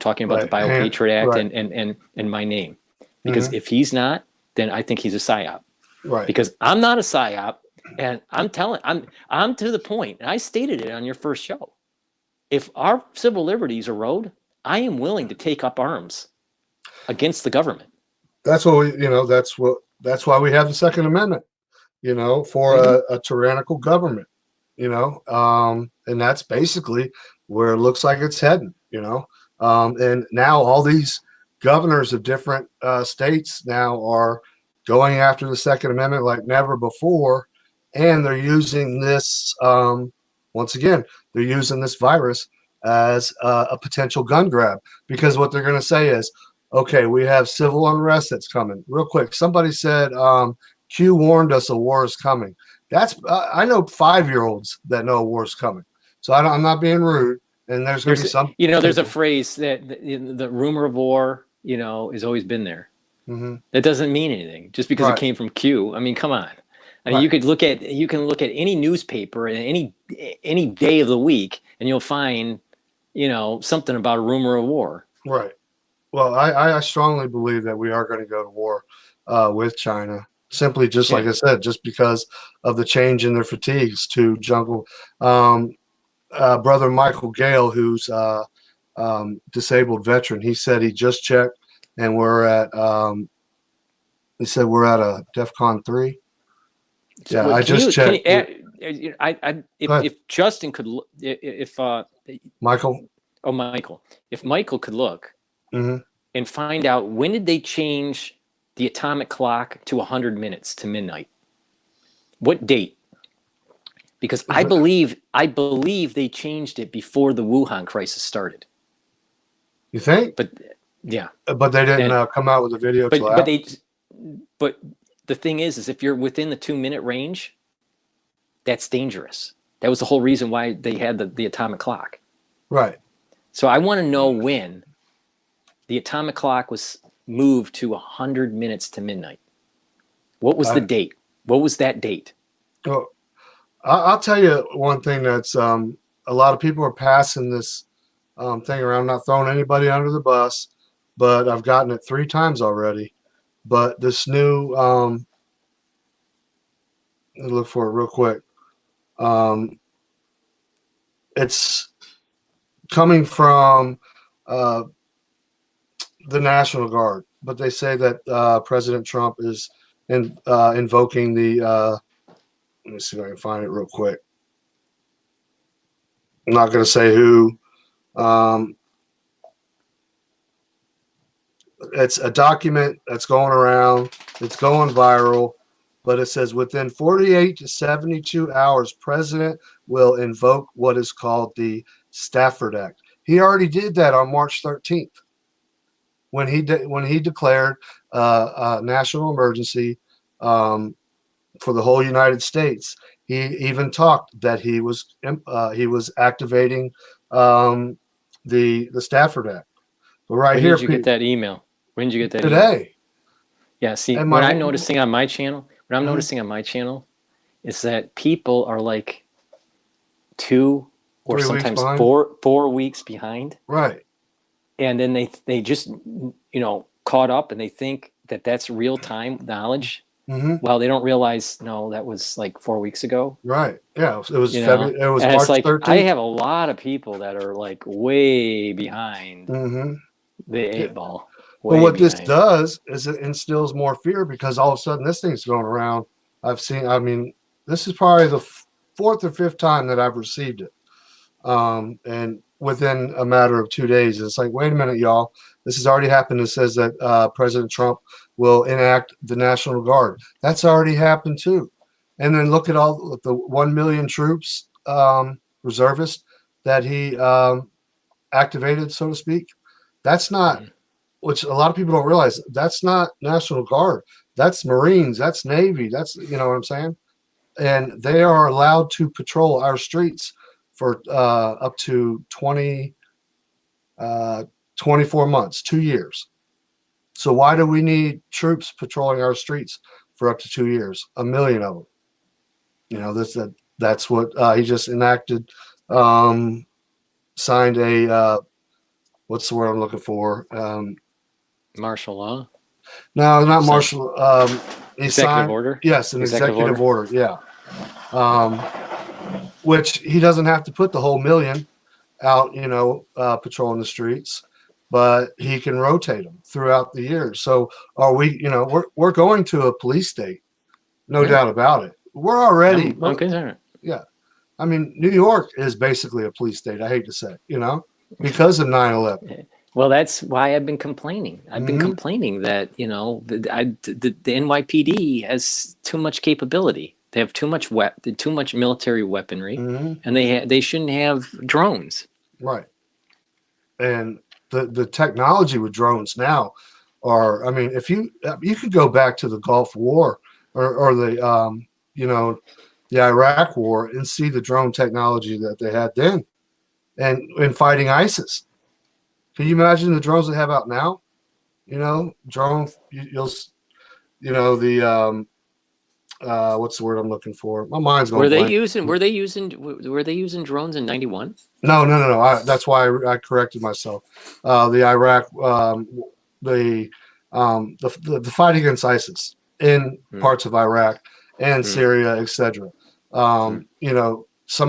talking about the Bio-Patriot Act and my name. Because if he's not, then I think he's a psyop. Right. Because I'm not a psyop, and I'm to the point, and I stated it on your first show. If our civil liberties erode, I am willing to take up arms against the government. That's what that's why we have the Second Amendment, for a tyrannical government, and that's basically where it looks like it's heading, and now all these governors of different states now are going after the Second Amendment like never before, and they're using this once again. They're using this virus as a potential gun grab, because what they're going to say is, okay, we have civil unrest that's coming. Real quick, somebody said Q warned us a war is coming. That's I know 5-year-olds that know a war is coming. So I'm not being rude. And there's going to be some. There's a phrase that the rumor of war, has always been there. That doesn't mean anything just because it came from Q. I mean, come on. I mean, you can look at any newspaper and any day of the week, and you'll find, something about a rumor of war. Right. Well, I strongly believe that we are going to go to war with China, simply just like I said, just because of the change in their fatigues to jungle. Brother Michael Gale, who's disabled veteran, he said he just checked, and we're at he said we're at a DEFCON 3. Yeah, well, I just checked. If Justin could, if Michael, if Michael could look and find out when did they change the atomic clock to 100 minutes to midnight? What date? Because I believe they changed it before the Wuhan crisis started. You think? But yeah. But they didn't come out with a video. But the thing is if you're within the 2-minute range, that's dangerous. That was the whole reason why they had the atomic clock. Right. So I want to know when the atomic clock was moved to 100 minutes to midnight. What was the date? What was that date? Well, I'll tell you one thing that's a lot of people are passing this thing around. I'm not throwing anybody under the bus, but I've gotten it 3 times already. But this new, look for it real quick. It's coming from the National Guard, but they say that President Trump is invoking the. Let me see if I can find it real quick. I'm not going to say who. It's a document that's going around. It's going viral, but it says within 48 to 72 hours, President will invoke what is called the Stafford Act. He already did that on March 13th when he declared a national emergency for the whole United States. He even talked that he was activating the Stafford Act. But when did you get that email? When did you get that today? Email? Yeah. See, And what my I'm noticing on my channel, is that people are like 2 or 3 weeks sometimes behind. 4 weeks behind. Right. And then they just, caught up and they think that that's real time knowledge. Well, they don't realize, no, that was like 4 weeks ago. Right. Yeah. It was And February. It was it's March like, I 13th. have a lot of people that are like way behind the Yeah. 8 ball, But way what this behind. does is it instills more fear because all of a sudden this thing's going around. I mean, this is probably the fourth or fifth time that I've received it. And within a matter of 2 days, it's like, wait a minute, y'all. This has already happened. It says that President Trump will enact the National Guard. That's already happened too. And then look at all the 1 million troops, reservists that he activated, so to speak. That's not, which a lot of people don't realize, that's not National Guard. That's Marines. That's Navy. That's, you know what I'm saying? And they are allowed to patrol our streets for up to 24 months, 2 years. So why do we need troops patrolling our streets for up to 2 years? 1 million of them. You know, that's what he just enacted. Signed a what's the word I'm looking for? Martial law? No, not martial. He Executive signed, order? yes, an executive order. Yeah. Which he doesn't have to put the whole million out, patrolling the streets, but he can rotate them throughout the years. So are we, we're going to a police state, no doubt about it. We're already, I'm concerned. yeah. I mean, New York is basically a police state. I hate to say, because of 9/11. Well, that's why I've been complaining. I've been complaining that, the NYPD has too much capability. They have too much military weaponry, and they shouldn't have drones. Right. And the technology with drones now are, I mean, if you could go back to the Gulf War or the the Iraq War and see the drone technology that they had then, and in fighting ISIS. Can you imagine the drones they have out the what's the word I'm looking for? My mind's going blank. Were they using drones in 91? No. That's why I corrected myself. The Iraq, the fight against ISIS in parts of Iraq and Syria, etc. Some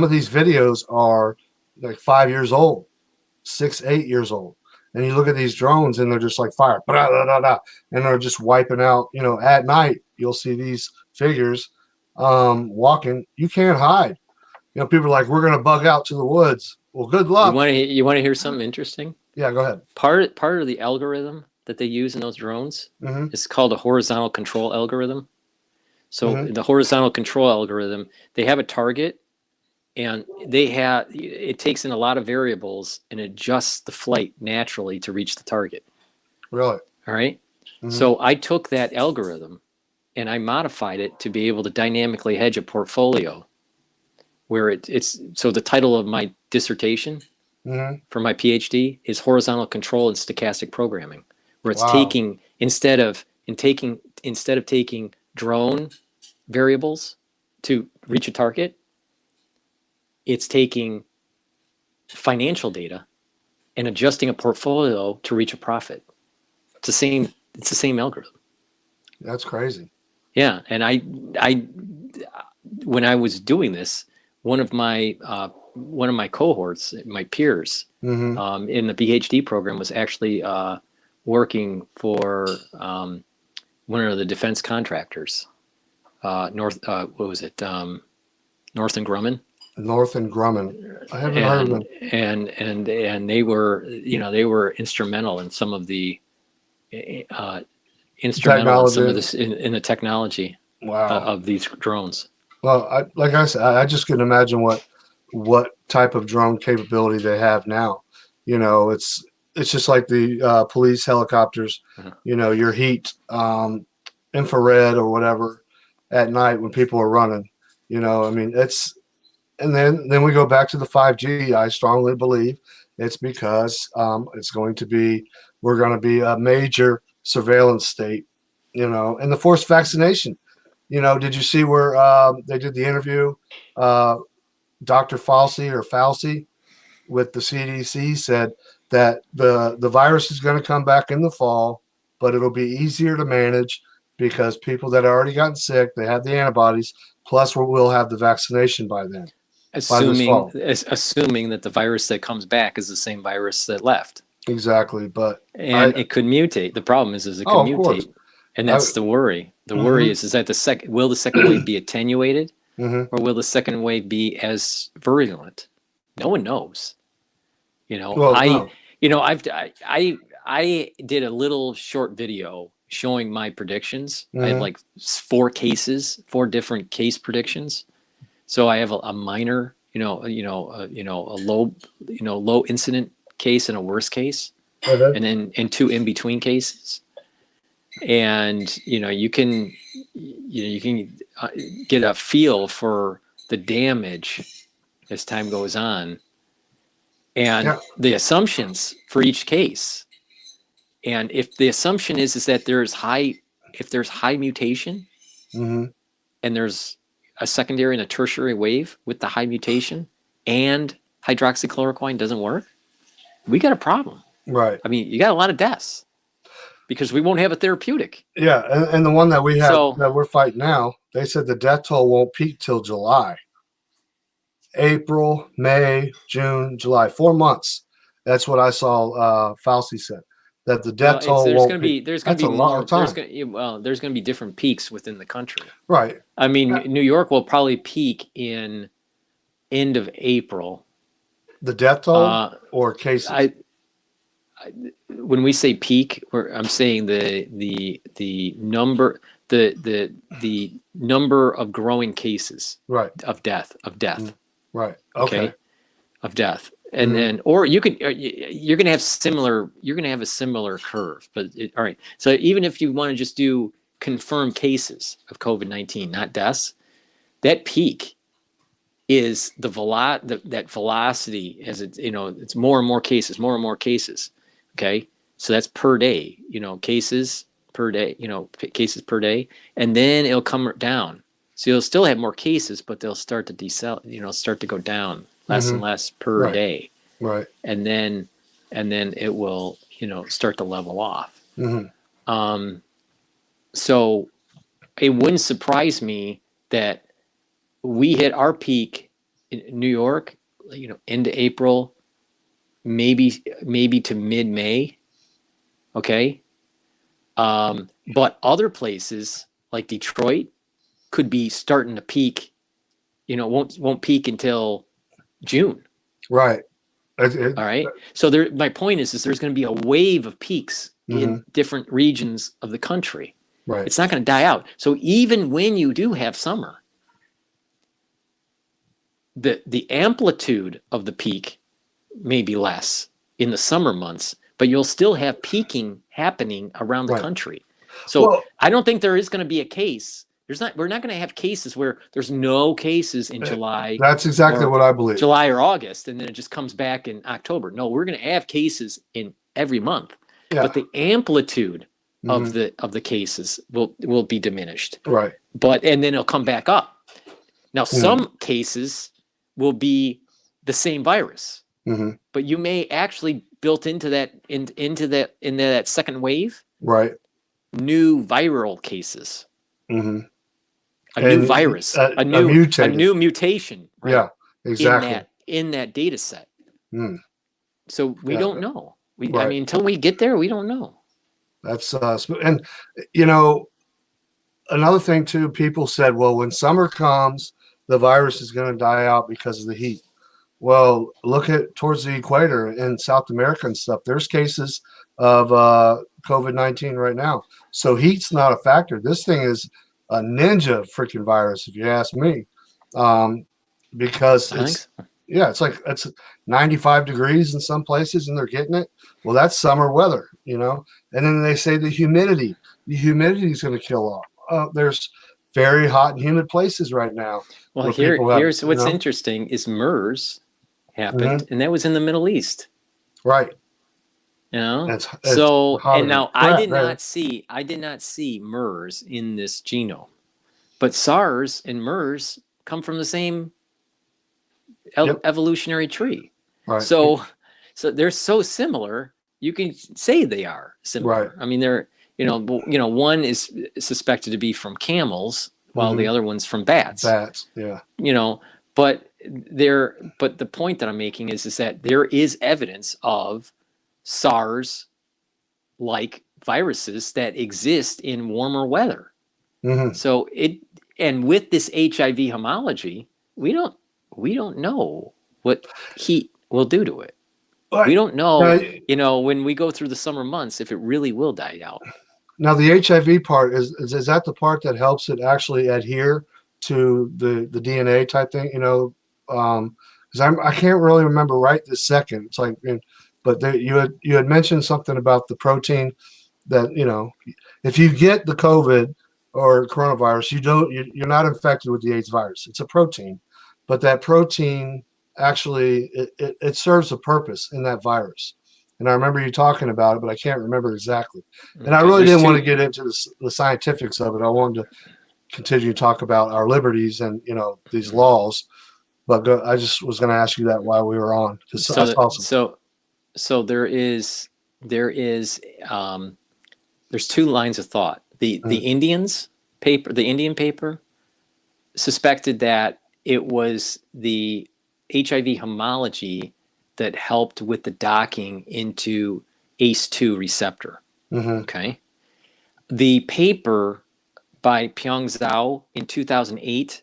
of these videos are like 5 years old, 6, 8 years old. And you look at these drones and they're just like fire, blah, blah, blah, blah, and they're just wiping out, at night, you'll see these figures walking. You can't hide. People are like, we're going to bug out to the woods. Well, good luck. You want to hear something interesting? Yeah, go ahead. Part of the algorithm that they use in those drones is called a horizontal control algorithm. So the horizontal control algorithm, they have a target, and it takes in a lot of variables and adjusts the flight naturally to reach the target. Really? All right. So I took that algorithm and I modified it to be able to dynamically hedge a portfolio, where it's so the title of my dissertation for my PhD is horizontal control and stochastic programming, where it's taking instead of taking drone variables to reach a target, it's taking financial data and adjusting a portfolio to reach a profit. It's the same algorithm. That's crazy. Yeah, and I when I was doing this, one of my cohorts, my peers, in the PhD program was actually working for one of the defense contractors, North and Grumman. North and Grumman. I haven't heard of them. And they were instrumental in some of the in the technology of these drones. Well, like I said, I just couldn't imagine what type of drone capability they have now. It's just like the police helicopters. Your heat, infrared or whatever at night when people are running. I mean, it's. And then we go back to the 5G. I strongly believe it's because we're going to be a major surveillance state And the forced vaccination. Did you see where they did the interview? Dr. Fauci with the CDC said that the virus is going to come back in the fall, but it'll be easier to manage because people that already gotten sick, they have the antibodies, plus we'll have the vaccination by then. Assuming that the virus that comes back is the same virus that left. Exactly, and it could mutate. The problem is it could mutate, and that's the worry. The worry is that will the second wave be attenuated, or will the second wave be as virulent? No one knows. I did a little short video showing my predictions. I had like 4 different case predictions. So I have a minor, a low incident case and a worst case, and 2 in between cases. And you can get a feel for the damage as time goes on, and the assumptions for each case. And if the assumption is that there's high mutation, and there's a secondary and a tertiary wave with the high mutation, and hydroxychloroquine doesn't work, we got a problem. Right. I mean, you got a lot of deaths because we won't have a therapeutic. Yeah, and the one that we have that we're fighting now, they said the death toll won't peak till July. April, May, June, July, 4 months. That's what I saw. Fauci said that the death toll there's won't going to peak. be there's going to be a lot more. of time. There's going to be different peaks within the country. Right. I mean, New York will probably peak in end of April. The death toll or cases. When we say peak, I'm saying the number the number of growing cases. Right. Of death. Right. Okay. Of death. And then, or you're going to have a similar curve, but all right. So even if you want to just do confirmed cases of COVID-19, not deaths, that peak is that velocity as it's more and more cases. Okay. So that's per day, cases per day, cases per day, and then it'll come down. So you'll still have more cases, but they'll start to start to go down less and less per day. Right. And then it will, start to level off. So it wouldn't surprise me that we hit our peak in New York, into April, maybe to mid-May. Okay. But other places like Detroit could be starting to peak, won't peak until June. Right. All right. So my point is there's going to be a wave of peaks in different regions of the country. Right. It's not going to die out. So even when you do have summer, the amplitude of the peak may be less in the summer months, but you'll still have peaking happening around the country. So I don't think there is going to be a case. We're not going to have cases where there's no cases in July. That's exactly what I believe. July or August, and then it just comes back in October. No, we're going to have cases in every month, but the amplitude of the cases will be diminished. Right. And then it'll come back up. Now, some cases will be the same virus, but you may actually built into that second wave, right? New viral cases. New virus, a new mutation. Right? Yeah, exactly. In that data set. So we don't know. I mean, until we get there, we don't know. That's and another thing too. People said, well, when summer comes, the virus is going to die out because of the heat. Well, look at towards the equator in South America and stuff. There's cases of COVID-19 right now. So heat's not a factor. This thing is a ninja freaking virus, if you ask me, because it's 95 degrees in some places and they're getting it. Well, that's summer weather, and then they say the humidity is going to kill off. There's very hot and humid places right now. Well, here's what's interesting is MERS happened, and that was in the Middle East. Right. You know, It's so hotter and than now crap there. I did not see MERS in this genome, but SARS and MERS come from the same Yep. evolutionary tree. Right. So they're so similar. You can say they are similar. Right. I mean, they're one is suspected to be from camels, while the other one's from bats. Bats. Yeah. But the point that I'm making is that there is evidence of SARS like viruses that exist in warmer weather. So and with this HIV homology, we don't know what heat will do to it. We don't know, when we go through the summer months, if it really will die out. Now the HIV part is that the part that helps it actually adhere to the DNA type thing? Because I can't really remember right this second. It's like, but you had mentioned something about the protein that if you get the COVID or coronavirus, you're not infected with the AIDS virus. It's a protein, but that protein actually it serves a purpose in that virus. And I remember you talking about it, but I can't remember exactly. And I really didn't want to get into the scientifics of it. I wanted to continue to talk about our liberties and these laws. But I just was going to ask you that while we were on. That's awesome. So there's two lines of thought. The Indian paper suspected that it was the HIV homology that helped with the docking into ACE2 receptor. Okay. The paper by Pyong Zhao in 2008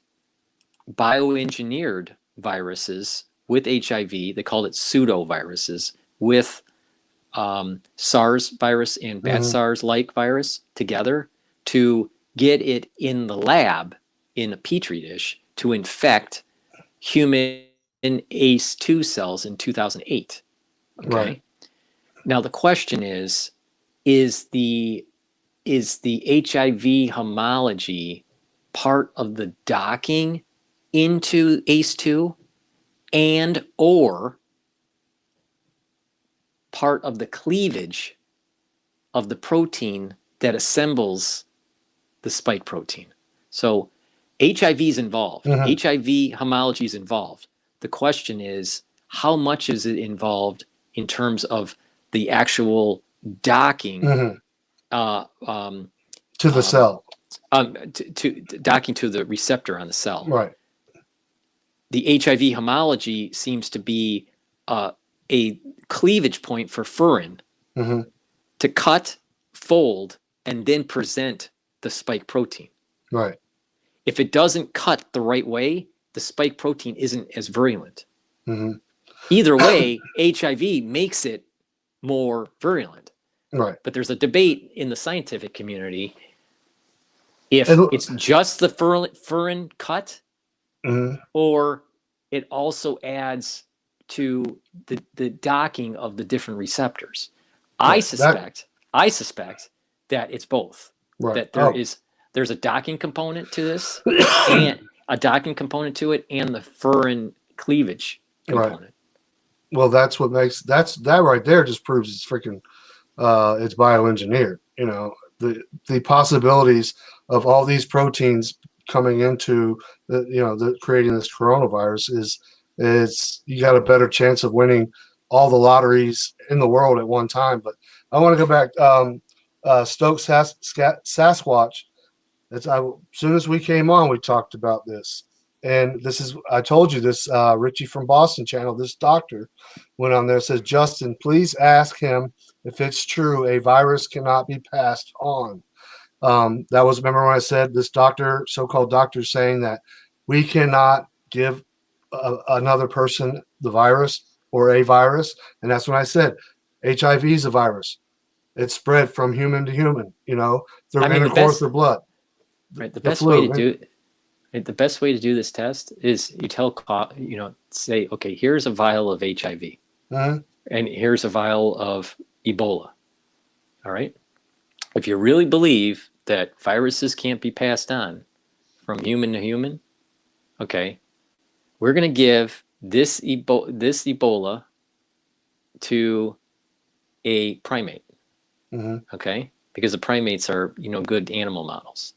bioengineered viruses with HIV. They called it pseudoviruses with SARS virus and bat SARS-like virus together to get it in the lab in a petri dish to infect human ACE2 cells in 2008. Okay. Right. Now the question is the HIV homology part of the docking into ACE2 and or part of the cleavage of the protein that assembles the spike protein? So HIV is involved. HIV homology is involved. The question is, how much is it involved in terms of the actual docking to the cell, to docking to the receptor on the cell? Right. The HIV homology seems to be a cleavage point for furin to cut, fold, and then present the spike protein. Right. If it doesn't cut the right way, the spike protein isn't as virulent. Either way, HIV makes it more virulent. Right. But there's a debate in the scientific community if it's just the furin cut or it also adds to the docking of the different receptors. I suspect that it's both. Right. That there's a docking component to this and a docking component to it and the furin cleavage component. Right. Well, that's what makes that right there just proves it's freaking it's bioengineered. The possibilities of all these proteins coming into the creating this coronavirus is you got a better chance of winning all the lotteries in the world at one time. But I want to go back. Stokes Sasquatch. As soon as we came on, we talked about this. And I told you this, Richie from Boston channel, this doctor went on there, says, Justin, please ask him if it's true a virus cannot be passed on. That was, remember when I said this so-called doctor saying that we cannot give another person the virus or a virus. And that's when I said HIV is a virus. It's spread from human to human, through intercourse or blood. Right. The best way to do this test is you say, okay, here's a vial of HIV and here's a vial of Ebola. All right. If you really believe that viruses can't be passed on from human to human, okay, we're going to give this Ebola to a primate. Mm-hmm. Okay, because the primates are, good animal models.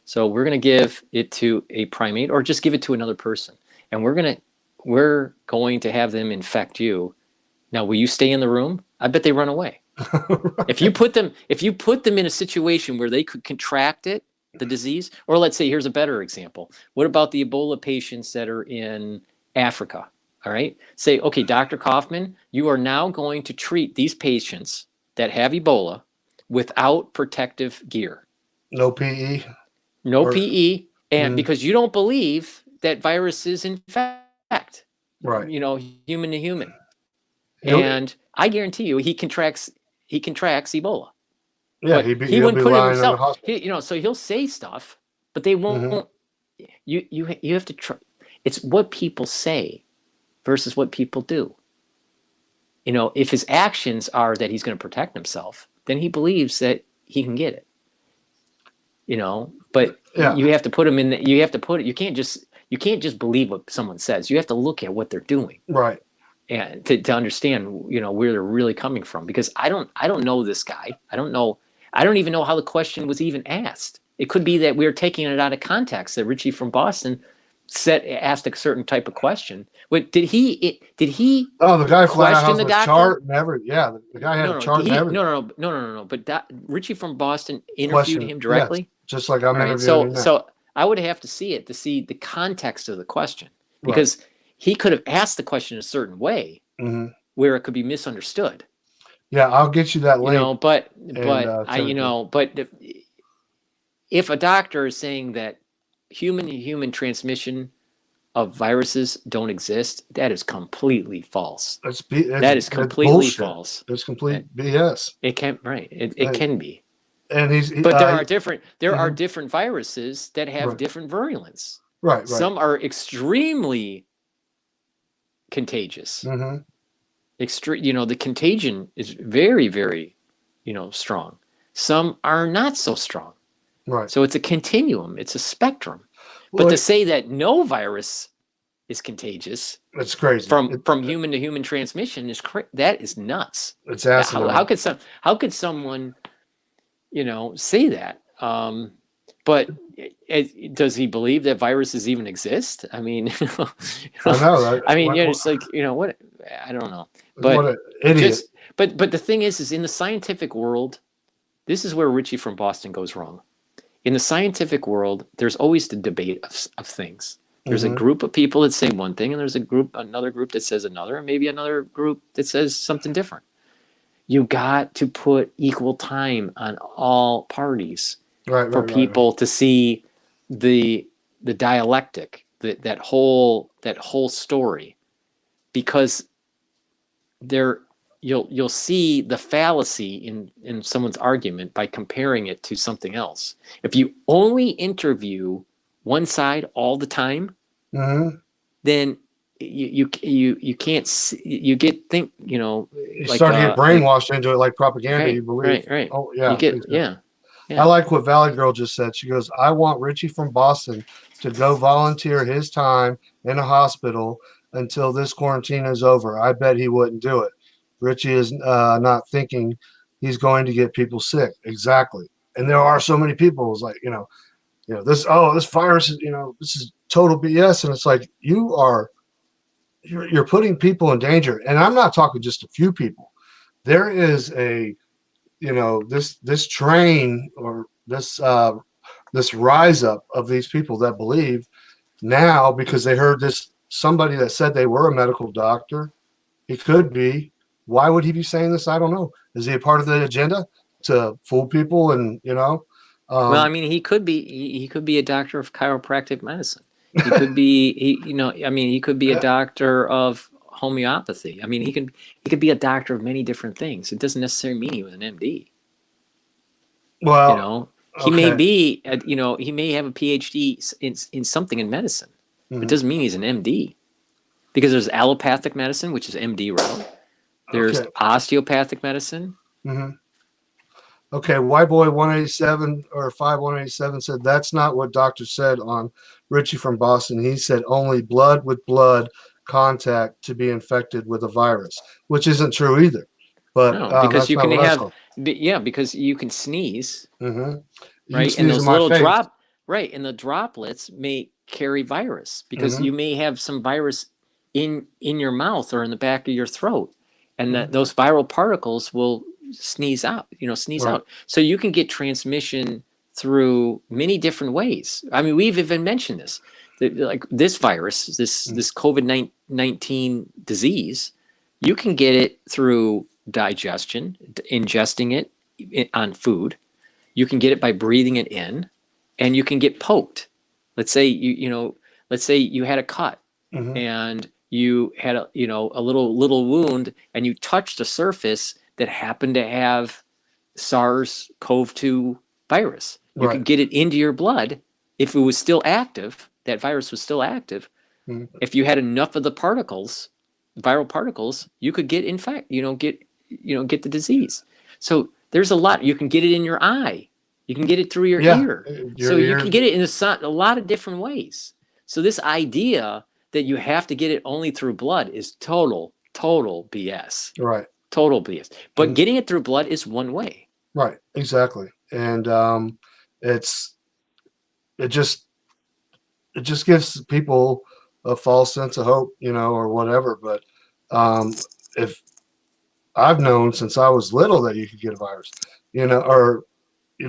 So we're going to give it to a primate, or just give it to another person, and we're going to have them infect you. Now, will you stay in the room? I bet they run away. Right. If you put them in a situation where they could contract it, the disease, or let's say, here's a better example. What about the Ebola patients that are in Africa? All right. Say, okay, Dr. Kaufman, you are now going to treat these patients that have Ebola without protective gear. No PE. No PE, and because you don't believe that viruses infect, right? Human to human. And I guarantee you, he contracts Ebola. Yeah, but he wouldn't put it himself. So he'll say stuff, but they won't. Mm-hmm. You have to try. It's what people say versus what people do. If his actions are that he's going to protect himself, then he believes that he can get it. But you have to put him in. You have to put it. You can't just believe what someone says. You have to look at what they're doing. Right. And to understand, where they're really coming from. Because I don't know this guy. I don't even know how the question was even asked. It could be that we're taking it out of context. That Richie from Boston asked a certain type of question. But did he? Oh, the guy question the doctor? Chart and everything. Yeah, the guy had a chart and everything. No. But Richie from Boston interviewed him directly. Yeah, just like I'm interviewing him now. So I would have to see it to see the context of the question, because he could have asked the question a certain way where it could be misunderstood. Yeah, I'll get you that link. But if a doctor is saying that human to human transmission of viruses don't exist, that is completely false. That is completely false. It's complete BS. It can It can be. And but there are different viruses that have different virulence. Right. Some are extremely contagious. Mm-hmm. The contagion is very, very, strong. Some are not so strong. Right. So it's a continuum. It's a spectrum. But to say that no virus is contagious, it's crazy. From human to human transmission that is nuts. It's asinine. How could someone, say that? But does he believe that viruses even exist? I mean, I know. It's like, what? I don't know. But what an idiot. But the thing is in the scientific world, this is where Richie from Boston goes wrong. In the scientific world, there's always the debate of things. There's a group of people that say one thing, and there's another group that says another, and maybe another group that says something different. You got to put equal time on all parties for people to see the dialectic, that whole story, because you'll see the fallacy in someone's argument by comparing it to something else. If you only interview one side all the time, then you can't see, you start to get brainwashed into it like propaganda. You believe, right? Oh yeah, Yeah. I like what Valley Girl just said. She goes, "I want Richie from Boston to go volunteer his time in a hospital until this quarantine is over. I bet he wouldn't do it. Richie is not thinking he's going to get people sick." Exactly. And there are so many people. It's like, this virus is, this is total BS. And it's like, you're putting people in danger. And I'm not talking just a few people. There is this train, or this rise up of these people that believe now, because they heard somebody that said they were a medical doctor. He could be. Why would he be saying this? I don't know. Is he a part of the agenda to fool people? And well, he could be. He could be a doctor of chiropractic medicine. He could be. He could be a doctor of homeopathy. He could be a doctor of many different things. It doesn't necessarily mean he was an MD. Well, he may be. He may have a PhD in something in medicine. Mm-hmm. It doesn't mean he's an MD, because there's allopathic medicine, which is MD route. There's osteopathic medicine. Mm-hmm. Okay, Y-Boy 187 or 5187 said that's not what doctor said on Richie from Boston. He said only blood with blood contact to be infected with a virus, which isn't true either. But No, because that's you not can what I have, saw. yeah, because you can sneeze, Mm-hmm. You can right? And sneeze in those my little face. right, and the droplets may carry virus because Mm-hmm. you may have some virus in your mouth or in the back of your throat, and that Mm-hmm. those viral particles will sneeze out, sneeze Right. out. So you can get transmission through many different ways. I mean, we've even mentioned this, like this virus, this COVID-19 disease, you can get it through digestion, ingesting it on food. You can get it by breathing it in, and you can get poked. Let's say let's say you had a cut Mm-hmm. and you had a little wound, and you touched a surface that happened to have SARS-CoV-2 virus. You Right. could get it into your blood if it was still active. That virus was still active. Mm-hmm. If you had enough of the particles, viral particles, you could get get the disease. So there's a lot. You can get it in your eye. You can get it through your Yeah. ear. Your So you can ears. get it in a lot of different ways. So this idea that you have to get it only through blood is total BS. Right. Total BS. But And getting it through blood is one way. right. Exactly. And it's it just it just gives people a false sense of hope, or whatever. But if I've known since I was little that you could get a virus, or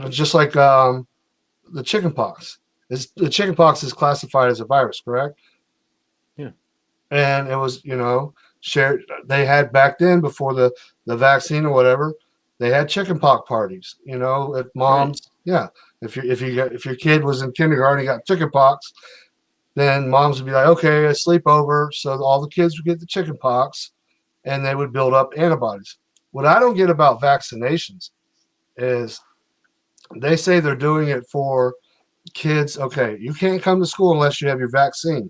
just like the chicken pox. The chicken pox is classified as a virus, correct? Yeah. And it was, shared. They had back then before the vaccine or whatever. They had chicken pox parties. If Right. moms, yeah, if your kid was in kindergarten and got chicken pox, then moms would be like, okay, a sleepover, so all the kids would get the chicken pox, and they would build up antibodies. What I don't get about vaccinations is they say they're doing it for kids. Okay, you can't come to school unless you have your vaccine.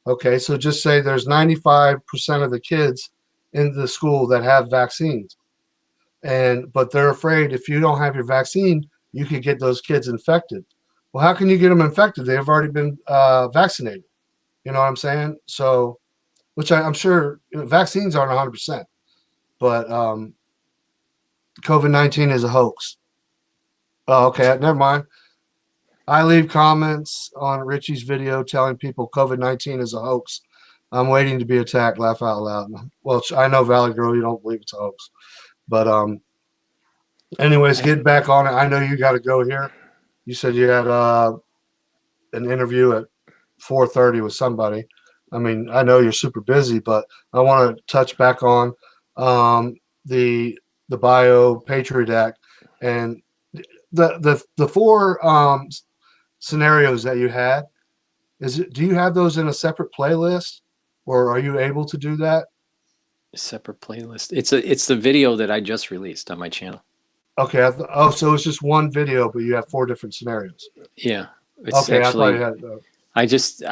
Okay, so just say there's 95% of the kids in the school that have vaccines, but they're afraid if you don't have your vaccine, you could get those kids infected. Well, how can you get them infected? They've already been vaccinated. You know what I'm saying? So, which I'm sure vaccines aren't 100%, but COVID-19 is a hoax. Oh, okay, never mind. I leave comments on Richie's video telling people COVID-19 is a hoax. I'm waiting to be attacked. Laugh out loud. Well, I know Valley Girl, you don't believe it's a hoax, but anyways, getting back on it. I know you got to go here. You said you had an interview at 4:30 with somebody. I mean, I know you're super busy, but I want to touch back on the bio-patriot act and the four scenarios that you had. Do you have those in a separate playlist, or are you able to do that? Separate playlist. It's the video that I just released on my channel. Okay. So it's just one video, but you have four different scenarios. Yeah. It's Okay, I thought you actually had.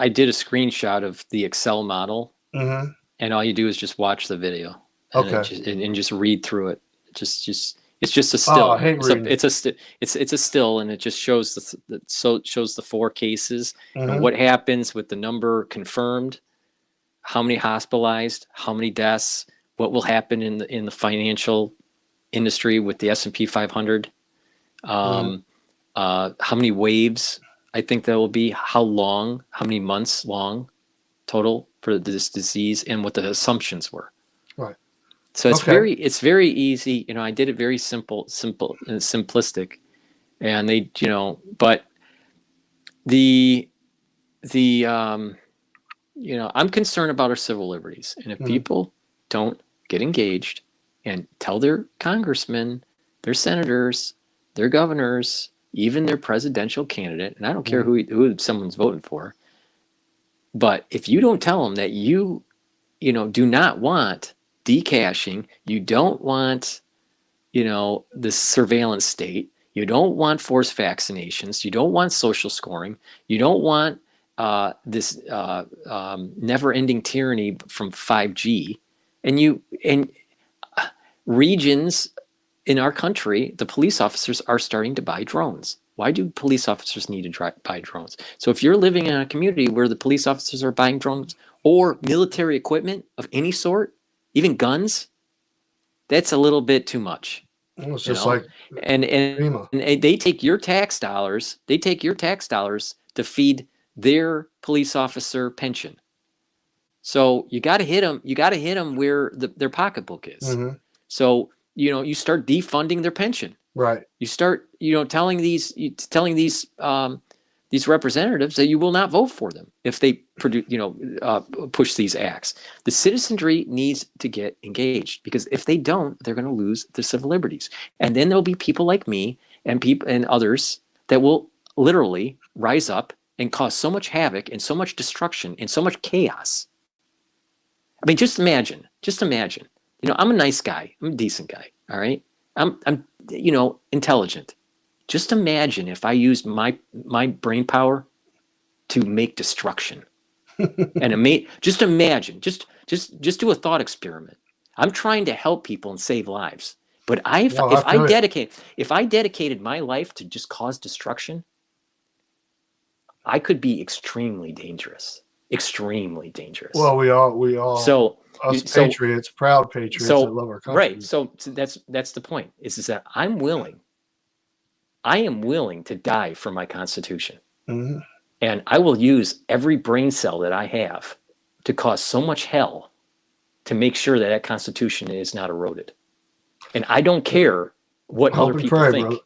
I did a screenshot of the Excel model, Mm-hmm. and all you do is just watch the video and Okay. and just read through it. It's just a Oh, I still. hate reading. It's a still, and it just shows shows the four cases and Mm-hmm. what happens with the number confirmed, how many hospitalized, how many deaths, what will happen in the financial industry with the S&P 500, Mm-hmm. how many waves I think there will be, how long, how many months long total for this disease, and what the assumptions were. Right. So Okay. it's very easy. I did it very simple and simplistic, and but the I'm concerned about our civil liberties, and if Mm-hmm. people don't get engaged and tell their congressmen, their senators, their governors, even their presidential candidate, and I don't care Mm-hmm. who someone's voting for, but if you don't tell them that do not want decashing, you don't want this surveillance state, you don't want forced vaccinations, you don't want social scoring, you don't want this never-ending tyranny from 5G, and regions in our country, the police officers are starting to buy drones. Why do police officers need to buy drones? So if you're living in a community where the police officers are buying drones or military equipment of any sort, even guns, that's a little bit too much. It's just like and they take your tax dollars. They take your tax dollars to feed their police officer pension. So you got to hit them. You got to hit them where their pocketbook is. Mm-hmm. So you start defunding their pension. Right. You start telling these representatives that you will not vote for them if they push these acts. The citizenry needs to get engaged, because if they don't, they're going to lose their civil liberties, and then there'll be people like me and others that will literally rise up and cause so much havoc and so much destruction and so much chaos. I mean, just imagine. I'm a nice guy. I'm a decent guy. All right. I'm intelligent. Just imagine if I used my brain power to make destruction. And just imagine. Just do a thought experiment. I'm trying to help people and save lives. But if I dedicated my life to just cause destruction, I could be extremely dangerous. Extremely dangerous. Well, we all. So patriots, proud patriots that love our country. Right. So that's the point. Is that I am willing to die for my Constitution. Mm-hmm. And I will use every brain cell that I have to cause so much hell to make sure that Constitution is not eroded. And I don't care what other people think.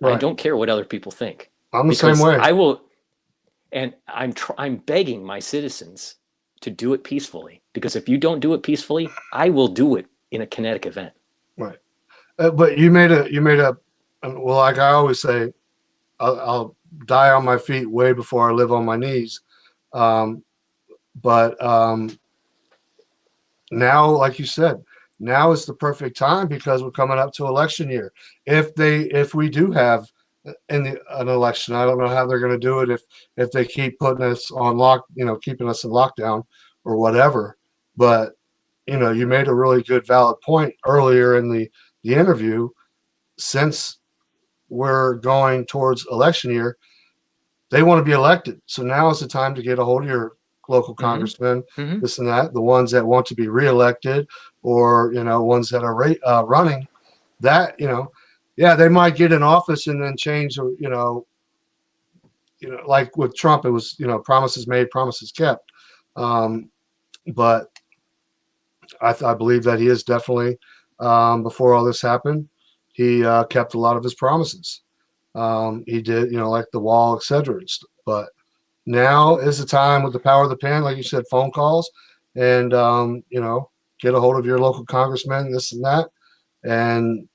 Right. I don't care what other people think. I'm the same way. I will. And I'm begging my citizens to do it peacefully, because if you don't do it peacefully, I will do it in a kinetic event. Right. But you made a well, like I always say, I'll die on my feet way before I live on my knees. But now, like you said, now is the perfect time, because we're coming up to election year. If we do have an election, I don't know how they're going to do it if they keep putting us on keeping us in lockdown or whatever. But you made a really good, valid point earlier in the interview. Since we're going towards election year, they want to be elected. So now is the time to get a hold of your local congressman, this and that, the ones that want to be reelected, or ones that are running. That yeah, they might get in office and then change. Like with Trump, it was promises made, promises kept. But I believe that he is definitely, before all this happened, he kept a lot of his promises. He did, like the wall, etc. But now is the time, with the power of the pen, like you said, phone calls, and get a hold of your local congressman, this and that, and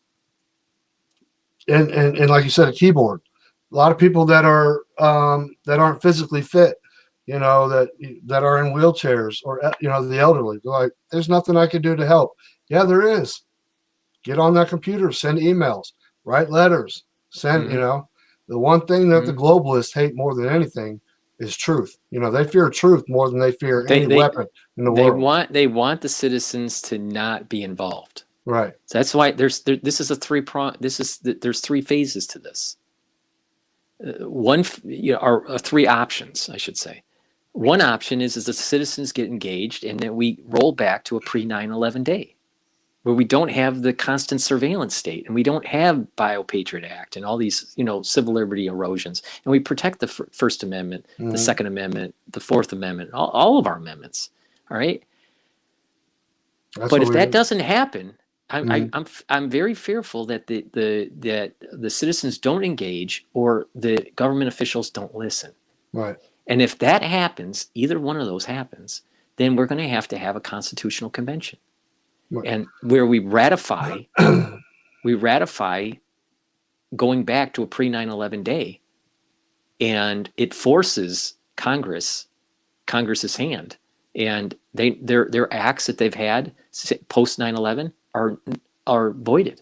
like you said, a keyboard. A lot of people that aren't physically fit, that are in wheelchairs, or the elderly. They're like, there's nothing I can do to help. Yeah, there is. Get on that computer, send emails, write letters, send. The one thing that the globalists hate more than anything is truth. They fear truth more than they fear any weapon in the world. They want the citizens to not be involved. Right. So that's why there's three phases to this. Three options, I should say. One option is the citizens get engaged, and then we roll back to a pre-9/11 day, where we don't have the constant surveillance state, and we don't have bio-patriot act and all these civil liberty erosions, and we protect the First Amendment, the Second Amendment, the Fourth Amendment, all of our amendments. All right. But if that doesn't happen, I'm very fearful that the citizens don't engage, or the government officials don't listen. Right. And if that happens, either one of those happens, then we're going to have a constitutional convention, right, and where we ratify going back to a pre-9/11 day, and it forces Congress's hand, and their acts that they've had post 9/11 are voided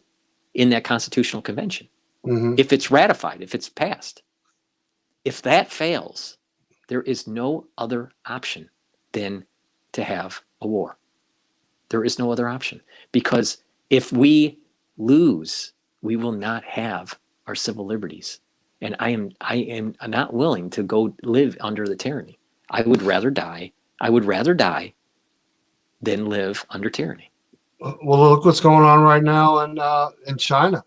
in that constitutional convention. If it's ratified, if it's passed. If that fails, there is no other option than to have a war. There is no other option, because if we lose, we will not have our civil liberties. And I am not willing to go live under the tyranny. I would rather die than live under tyranny. Well, look what's going on right now in China.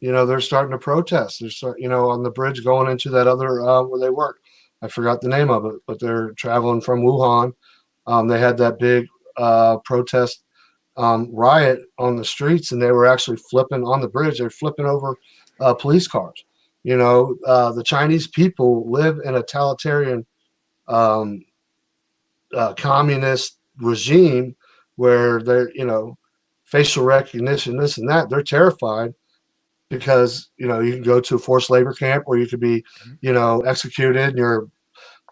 They're starting to protest. On the bridge going into that other where they work. I forgot the name of it, but they're traveling from Wuhan. They had that big protest riot on the streets, and they were actually flipping on the bridge. They're flipping over police cars. The Chinese people live in a totalitarian um, communist regime where they're, facial recognition, this and that. They're terrified because, you can go to a forced labor camp or you could be, executed and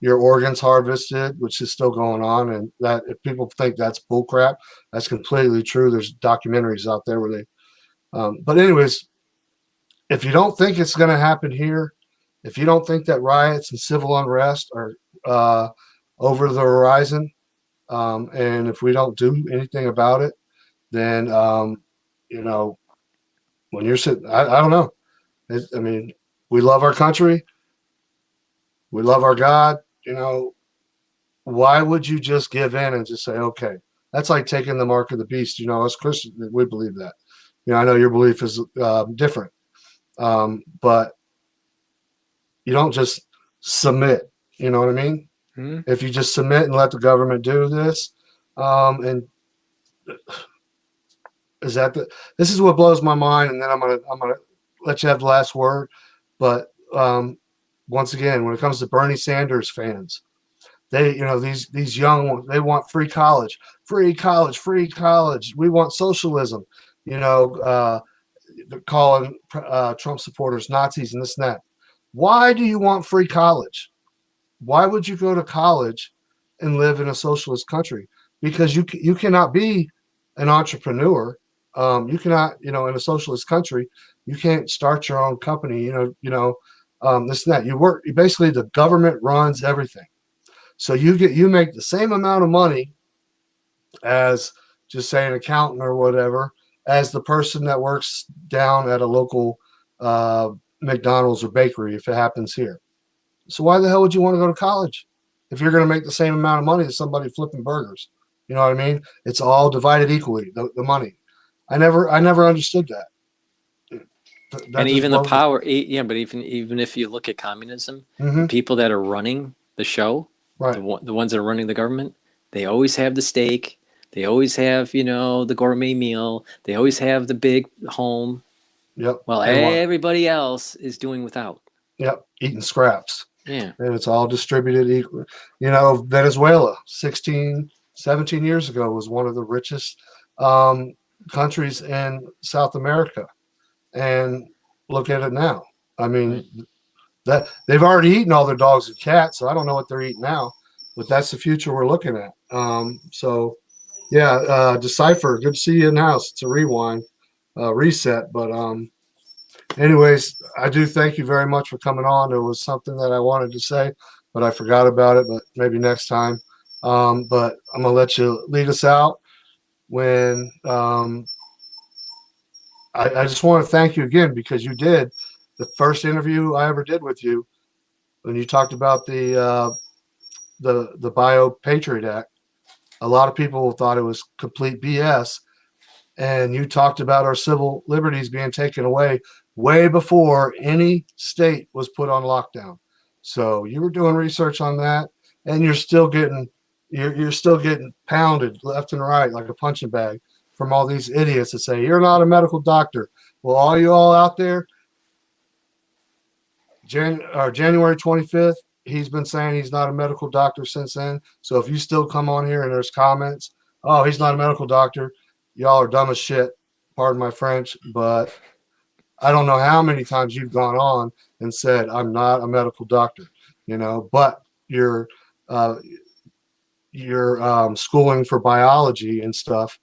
your organs harvested, which is still going on. And that if people think that's bullcrap, that's completely true. There's documentaries out there where but anyways, if you don't think it's going to happen here, if you don't think that riots and civil unrest are over the horizon, and if we don't do anything about it, then, when you're sitting, I don't know. I mean, we love our country. We love our God. Why would you just give in and just say, okay, that's like taking the mark of the beast. As Christians, we believe that. I know your belief is different, but you don't just submit. You know what I mean? Mm-hmm. If you just submit and let the government do this, and this is what blows my mind, and then I'm gonna let you have the last word. But once again, when it comes to Bernie Sanders fans, they, these young ones, they want free college, free college, free college. We want socialism. Calling Trump supporters Nazis and this and that. Why do you want free college? Why would you go to college and live in a socialist country? Because you cannot be an entrepreneur. You cannot, in a socialist country, you can't start your own company. This and that. Basically, the government runs everything. So you make the same amount of money as, just say, an accountant or whatever, as the person that works down at a local McDonald's or bakery, if it happens here. So why the hell would you want to go to college if you're going to make the same amount of money as somebody flipping burgers? You know what I mean? It's all divided equally, the money. I never understood that. And even the power, yeah, but even if you look at communism, mm-hmm. the people that are running the show, right, the ones that are running the government, they always have the steak. They always have, the gourmet meal. They always have the big home. Yep. While everybody else is doing without. Yep. Eating scraps. Yeah. And it's all distributed equally. Venezuela, 16, 17 years ago, was one of the richest countries in South America. And look at it now. I mean, right. That they've already eaten all their dogs and cats, so I don't know what they're eating now, but that's the future we're looking at. Decipher, good to see you in the house. It's a rewind, reset. But anyways, I do thank you very much for coming on. It was something that I wanted to say, but I forgot about it, but maybe next time. But I'm going to let you lead us out when I just want to thank you again, because you did the first interview I ever did with you when you talked about the bio-patriot act. A lot of people thought it was complete BS, and you talked about our civil liberties being taken away way before any state was put on lockdown. So you were doing research on that, and you're still getting pounded left and right like a punching bag from all these idiots that say you're not a medical doctor. Well, all you all out there, January 25th, he's been saying he's not a medical doctor since then. So if you still come on here and there's comments, oh, he's not a medical doctor, y'all are dumb as shit. Pardon my French, but I don't know how many times you've gone on and said, I'm not a medical doctor, but you're schooling for biology and stuff.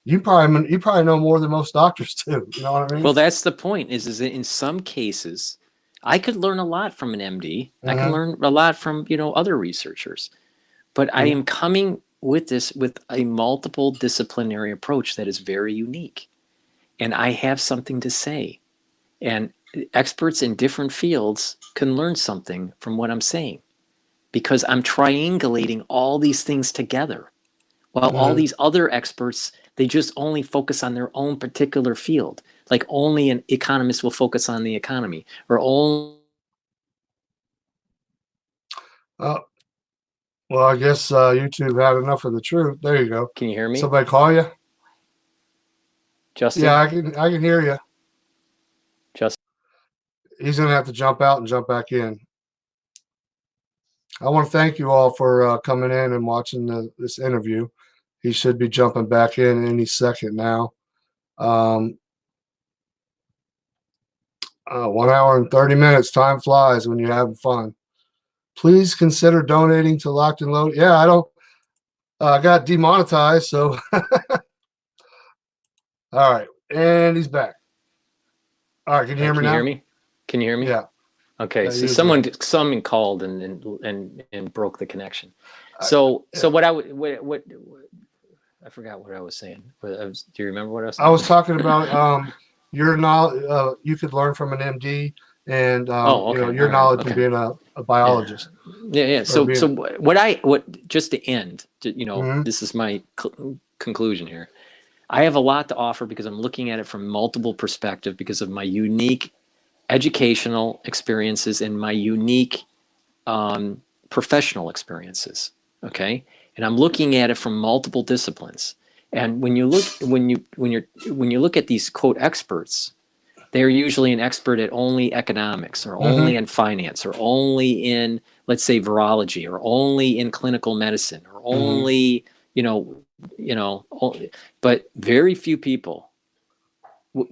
You probably know more than most doctors too. You know what I mean? Well, that's the point. Is that in some cases, I could learn a lot from an MD. Mm-hmm. I can learn a lot from other researchers, but I am coming with this with a multiple disciplinary approach that is very unique, and I have something to say, and experts in different fields can learn something from what I'm saying, because I'm triangulating all these things together, while all these other experts They just only focus on their own particular field. Like only an economist will focus on the economy, or only. Well, I guess YouTube had enough of the truth. There you go. Can you hear me? Somebody call you? Justin? Yeah, I can hear you. Justin? He's going to have to jump out and jump back in. I want to thank you all for coming in and watching this interview. He should be jumping back in any second now. 1 hour and 30 minutes. Time flies when you're having fun. Please consider donating to Locked and Loaded. Yeah, I don't. I got demonetized, so. All right, and he's back. All right, can you hear me now? Can you hear me? Yeah. Okay, so someone called and broke the connection. So what I forgot what I was saying. Do you remember what I was saying? I was talking about your knowledge. You could learn from an MD, and your knowledge of being a biologist. Yeah. So just to end, this is my conclusion here. I have a lot to offer because I'm looking at it from multiple perspectives because of my unique educational experiences and my unique professional experiences. Okay, and I'm looking at it from multiple disciplines. And when you look at these quote experts, they're usually an expert at only economics or only in finance or only in, let's say, virology or only in clinical medicine or only but very few people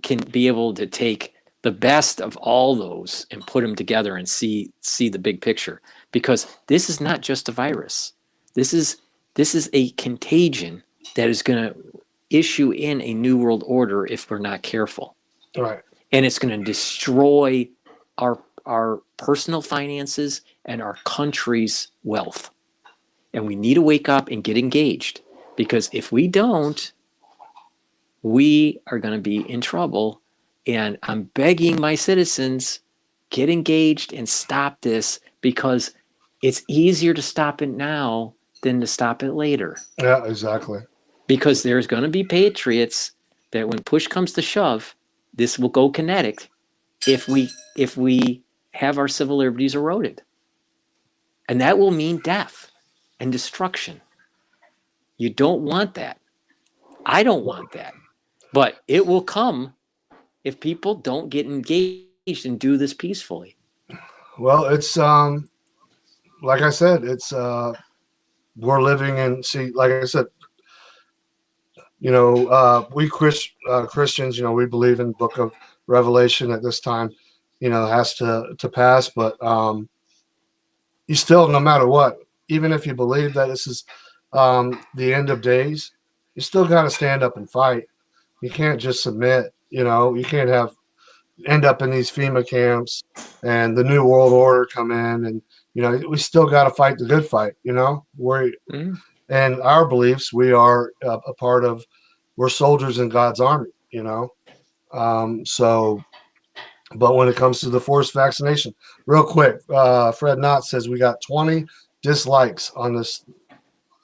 can be able to take the best of all those and put them together and see the big picture, because this is not just a virus. This is a contagion that is going to issue in a new world order if we're not careful. Right. And it's going to destroy our personal finances and our country's wealth. And we need to wake up and get engaged, because if we don't, we are going to be in trouble. And I'm begging my citizens, get engaged and stop this, because it's easier to stop it now than to stop it later. Yeah, exactly. Because there's going to be patriots that when push comes to shove, this will go kinetic if we have our civil liberties eroded. And that will mean death and destruction. You don't want that. I don't want that. But it will come if people don't get engaged and do this peacefully. Well, it's like I said, it's we're living in, like I said, we Christians, we believe in the book of Revelation at this time, has to pass, but you still, no matter what, even if you believe that this is the end of days, you still got to stand up and fight. You can't just submit, you can't end up in these FEMA camps and the new world order come in, and we still got to fight the good fight. And our beliefs, we are a part of, we're soldiers in God's army. But when it comes to the forced vaccination, real quick, Fred Knott says we got 20 dislikes on this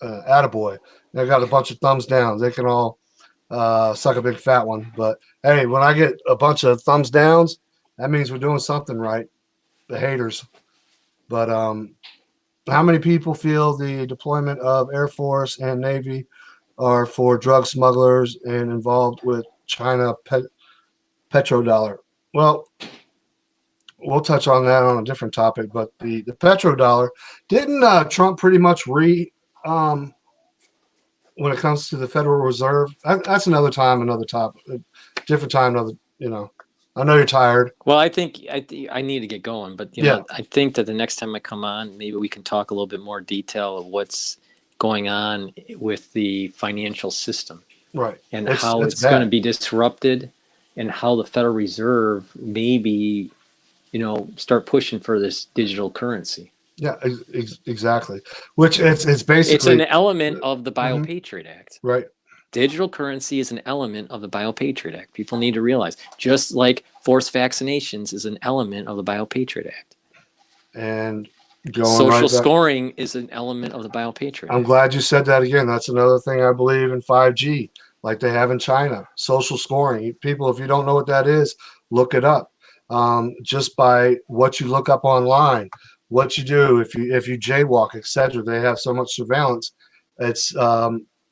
attaboy. They got a bunch of thumbs down. They can all suck a big fat one. But hey, when I get a bunch of thumbs downs, that means we're doing something right. The haters. But how many people feel the deployment of Air Force and Navy are for drug smugglers and involved with China petrodollar? Well, we'll touch on that on a different topic. But the petrodollar, didn't Trump pretty much when it comes to the Federal Reserve? That's another time, another topic, different time, another, I know you're tired. Well, I think I need to get going, but I think that the next time I come on, maybe we can talk a little bit more detail of what's going on with the financial system, right? And how it's going to be disrupted, and how the Federal Reserve maybe, start pushing for this digital currency. Yeah, exactly. Which it's basically, it's an element of the Bio-Patriot Act, right? Digital currency is an element of the Bio-Patriot Act. People need to realize, just like forced vaccinations is an element of the Bio-Patriot Act. And social scoring is an element of the Bio-Patriot Act. I'm glad you said that again. That's another thing I believe in 5G. like they have in China. Social scoring. People, if you don't know what that is, look it up. Just by what you look up online, what you do, if you jaywalk, etc. They have so much surveillance. It's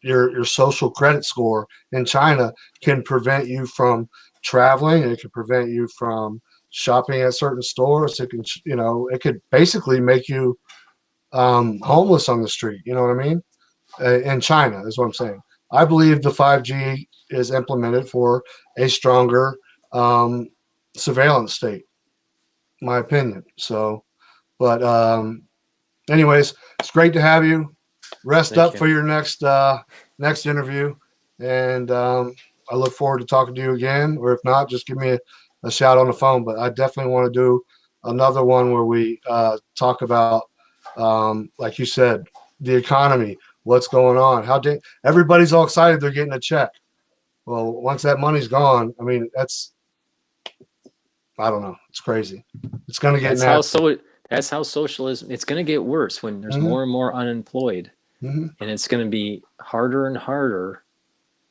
your social credit score in China can prevent you from traveling. It can prevent you from shopping at certain stores. It can, it could basically make you homeless on the street. You know what I mean? In China is what I'm saying. I believe the 5G is implemented for a stronger surveillance state, my opinion. So, but anyways, it's great to have you. Rest Thank up you. for your next interview, and I look forward to talking to you again. Or if not, just give me a shout on the phone. But I definitely want to do another one where we talk about, like you said, the economy, what's going on, everybody's all excited they're getting a check. Well, once that money's gone, I mean, I don't know. It's crazy. It's going to get nasty. That's how socialism. It's going to get worse when there's more and more unemployed, and it's going to be harder and harder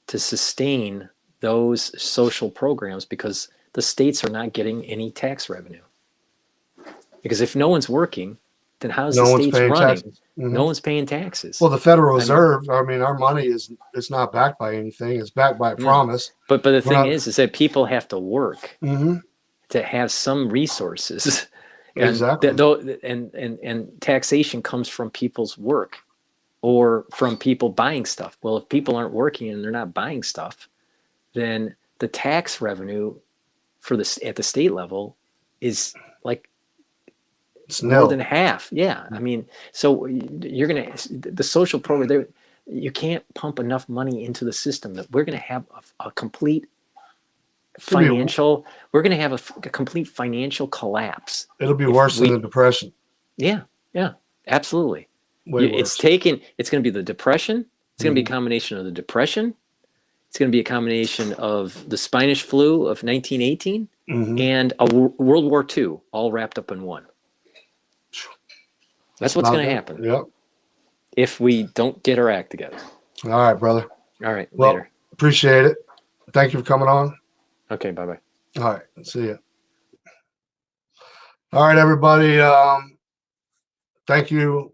to sustain those social programs because the states are not getting any tax revenue. Because if no one's working, then how's the states running? No one's paying taxes. Well, the Federal Reserve, I mean, our money it's not backed by anything. It's backed by a promise. But the thing is that people have to work to have some resources. And exactly. And taxation comes from people's work or from people buying stuff. Well, if people aren't working and they're not buying stuff, then the tax revenue at the state level is like more than half. Yeah. I mean, so you're going to, the social program there, you can't pump enough money into the system that we're going to have a complete financial, we're going to have a complete financial collapse. It'll be worse than the Depression. Yeah. Yeah, absolutely. It's going to be the Depression. It's going to be a combination of the Depression. It's going to be a combination of the Spanish flu of 1918 and a World War II all wrapped up in one. That's what's going to happen. Yep. If we don't get our act together. All right, brother. All right. Well, later. Appreciate it. Thank you for coming on. Okay. Bye-bye. All right. See you. All right, everybody. Thank you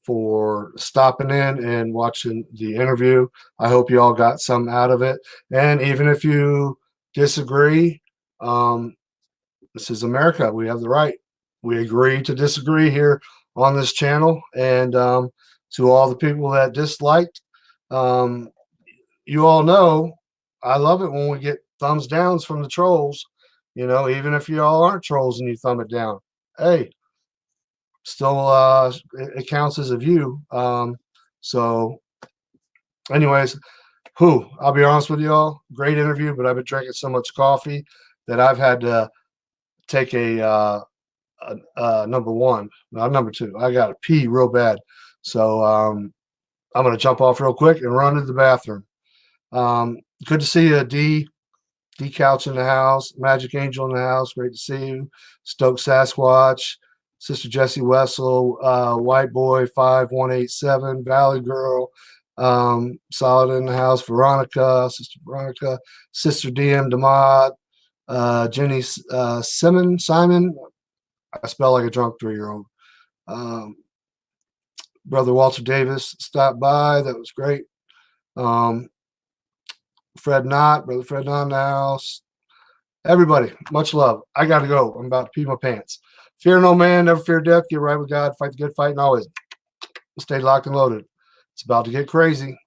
for stopping in and watching the interview. I hope you all got some out of it. And even if you disagree, this is America. We have the right. We agree to disagree here on this channel. And to all the people that disliked, you all know I love it when we get thumbs downs from the trolls. You know, even if you all aren't trolls and you thumb it down, hey, still it counts as a view. So anyways, I'll be honest with y'all, great interview, but I've been drinking so much coffee that I've had to take a number one, not number two. I got to pee real bad. So I'm going to jump off real quick and run to the bathroom. Good to see you, D Couch in the house, Magic Angel in the house. Great to see you. Stoke Sasquatch, Sister Jessie Wessel, White Boy 5187, Valley Girl, Solid in the house, Veronica, Sister DM Damad, Jenny Simon. I spell like a drunk 3-year-old. Brother Walter Davis stopped by. That was great. Brother Fred Knott in the house. Everybody, much love. I got to go. I'm about to pee my pants. Fear no man, never fear death. Get right with God. Fight the good fight and always stay locked and loaded. It's about to get crazy.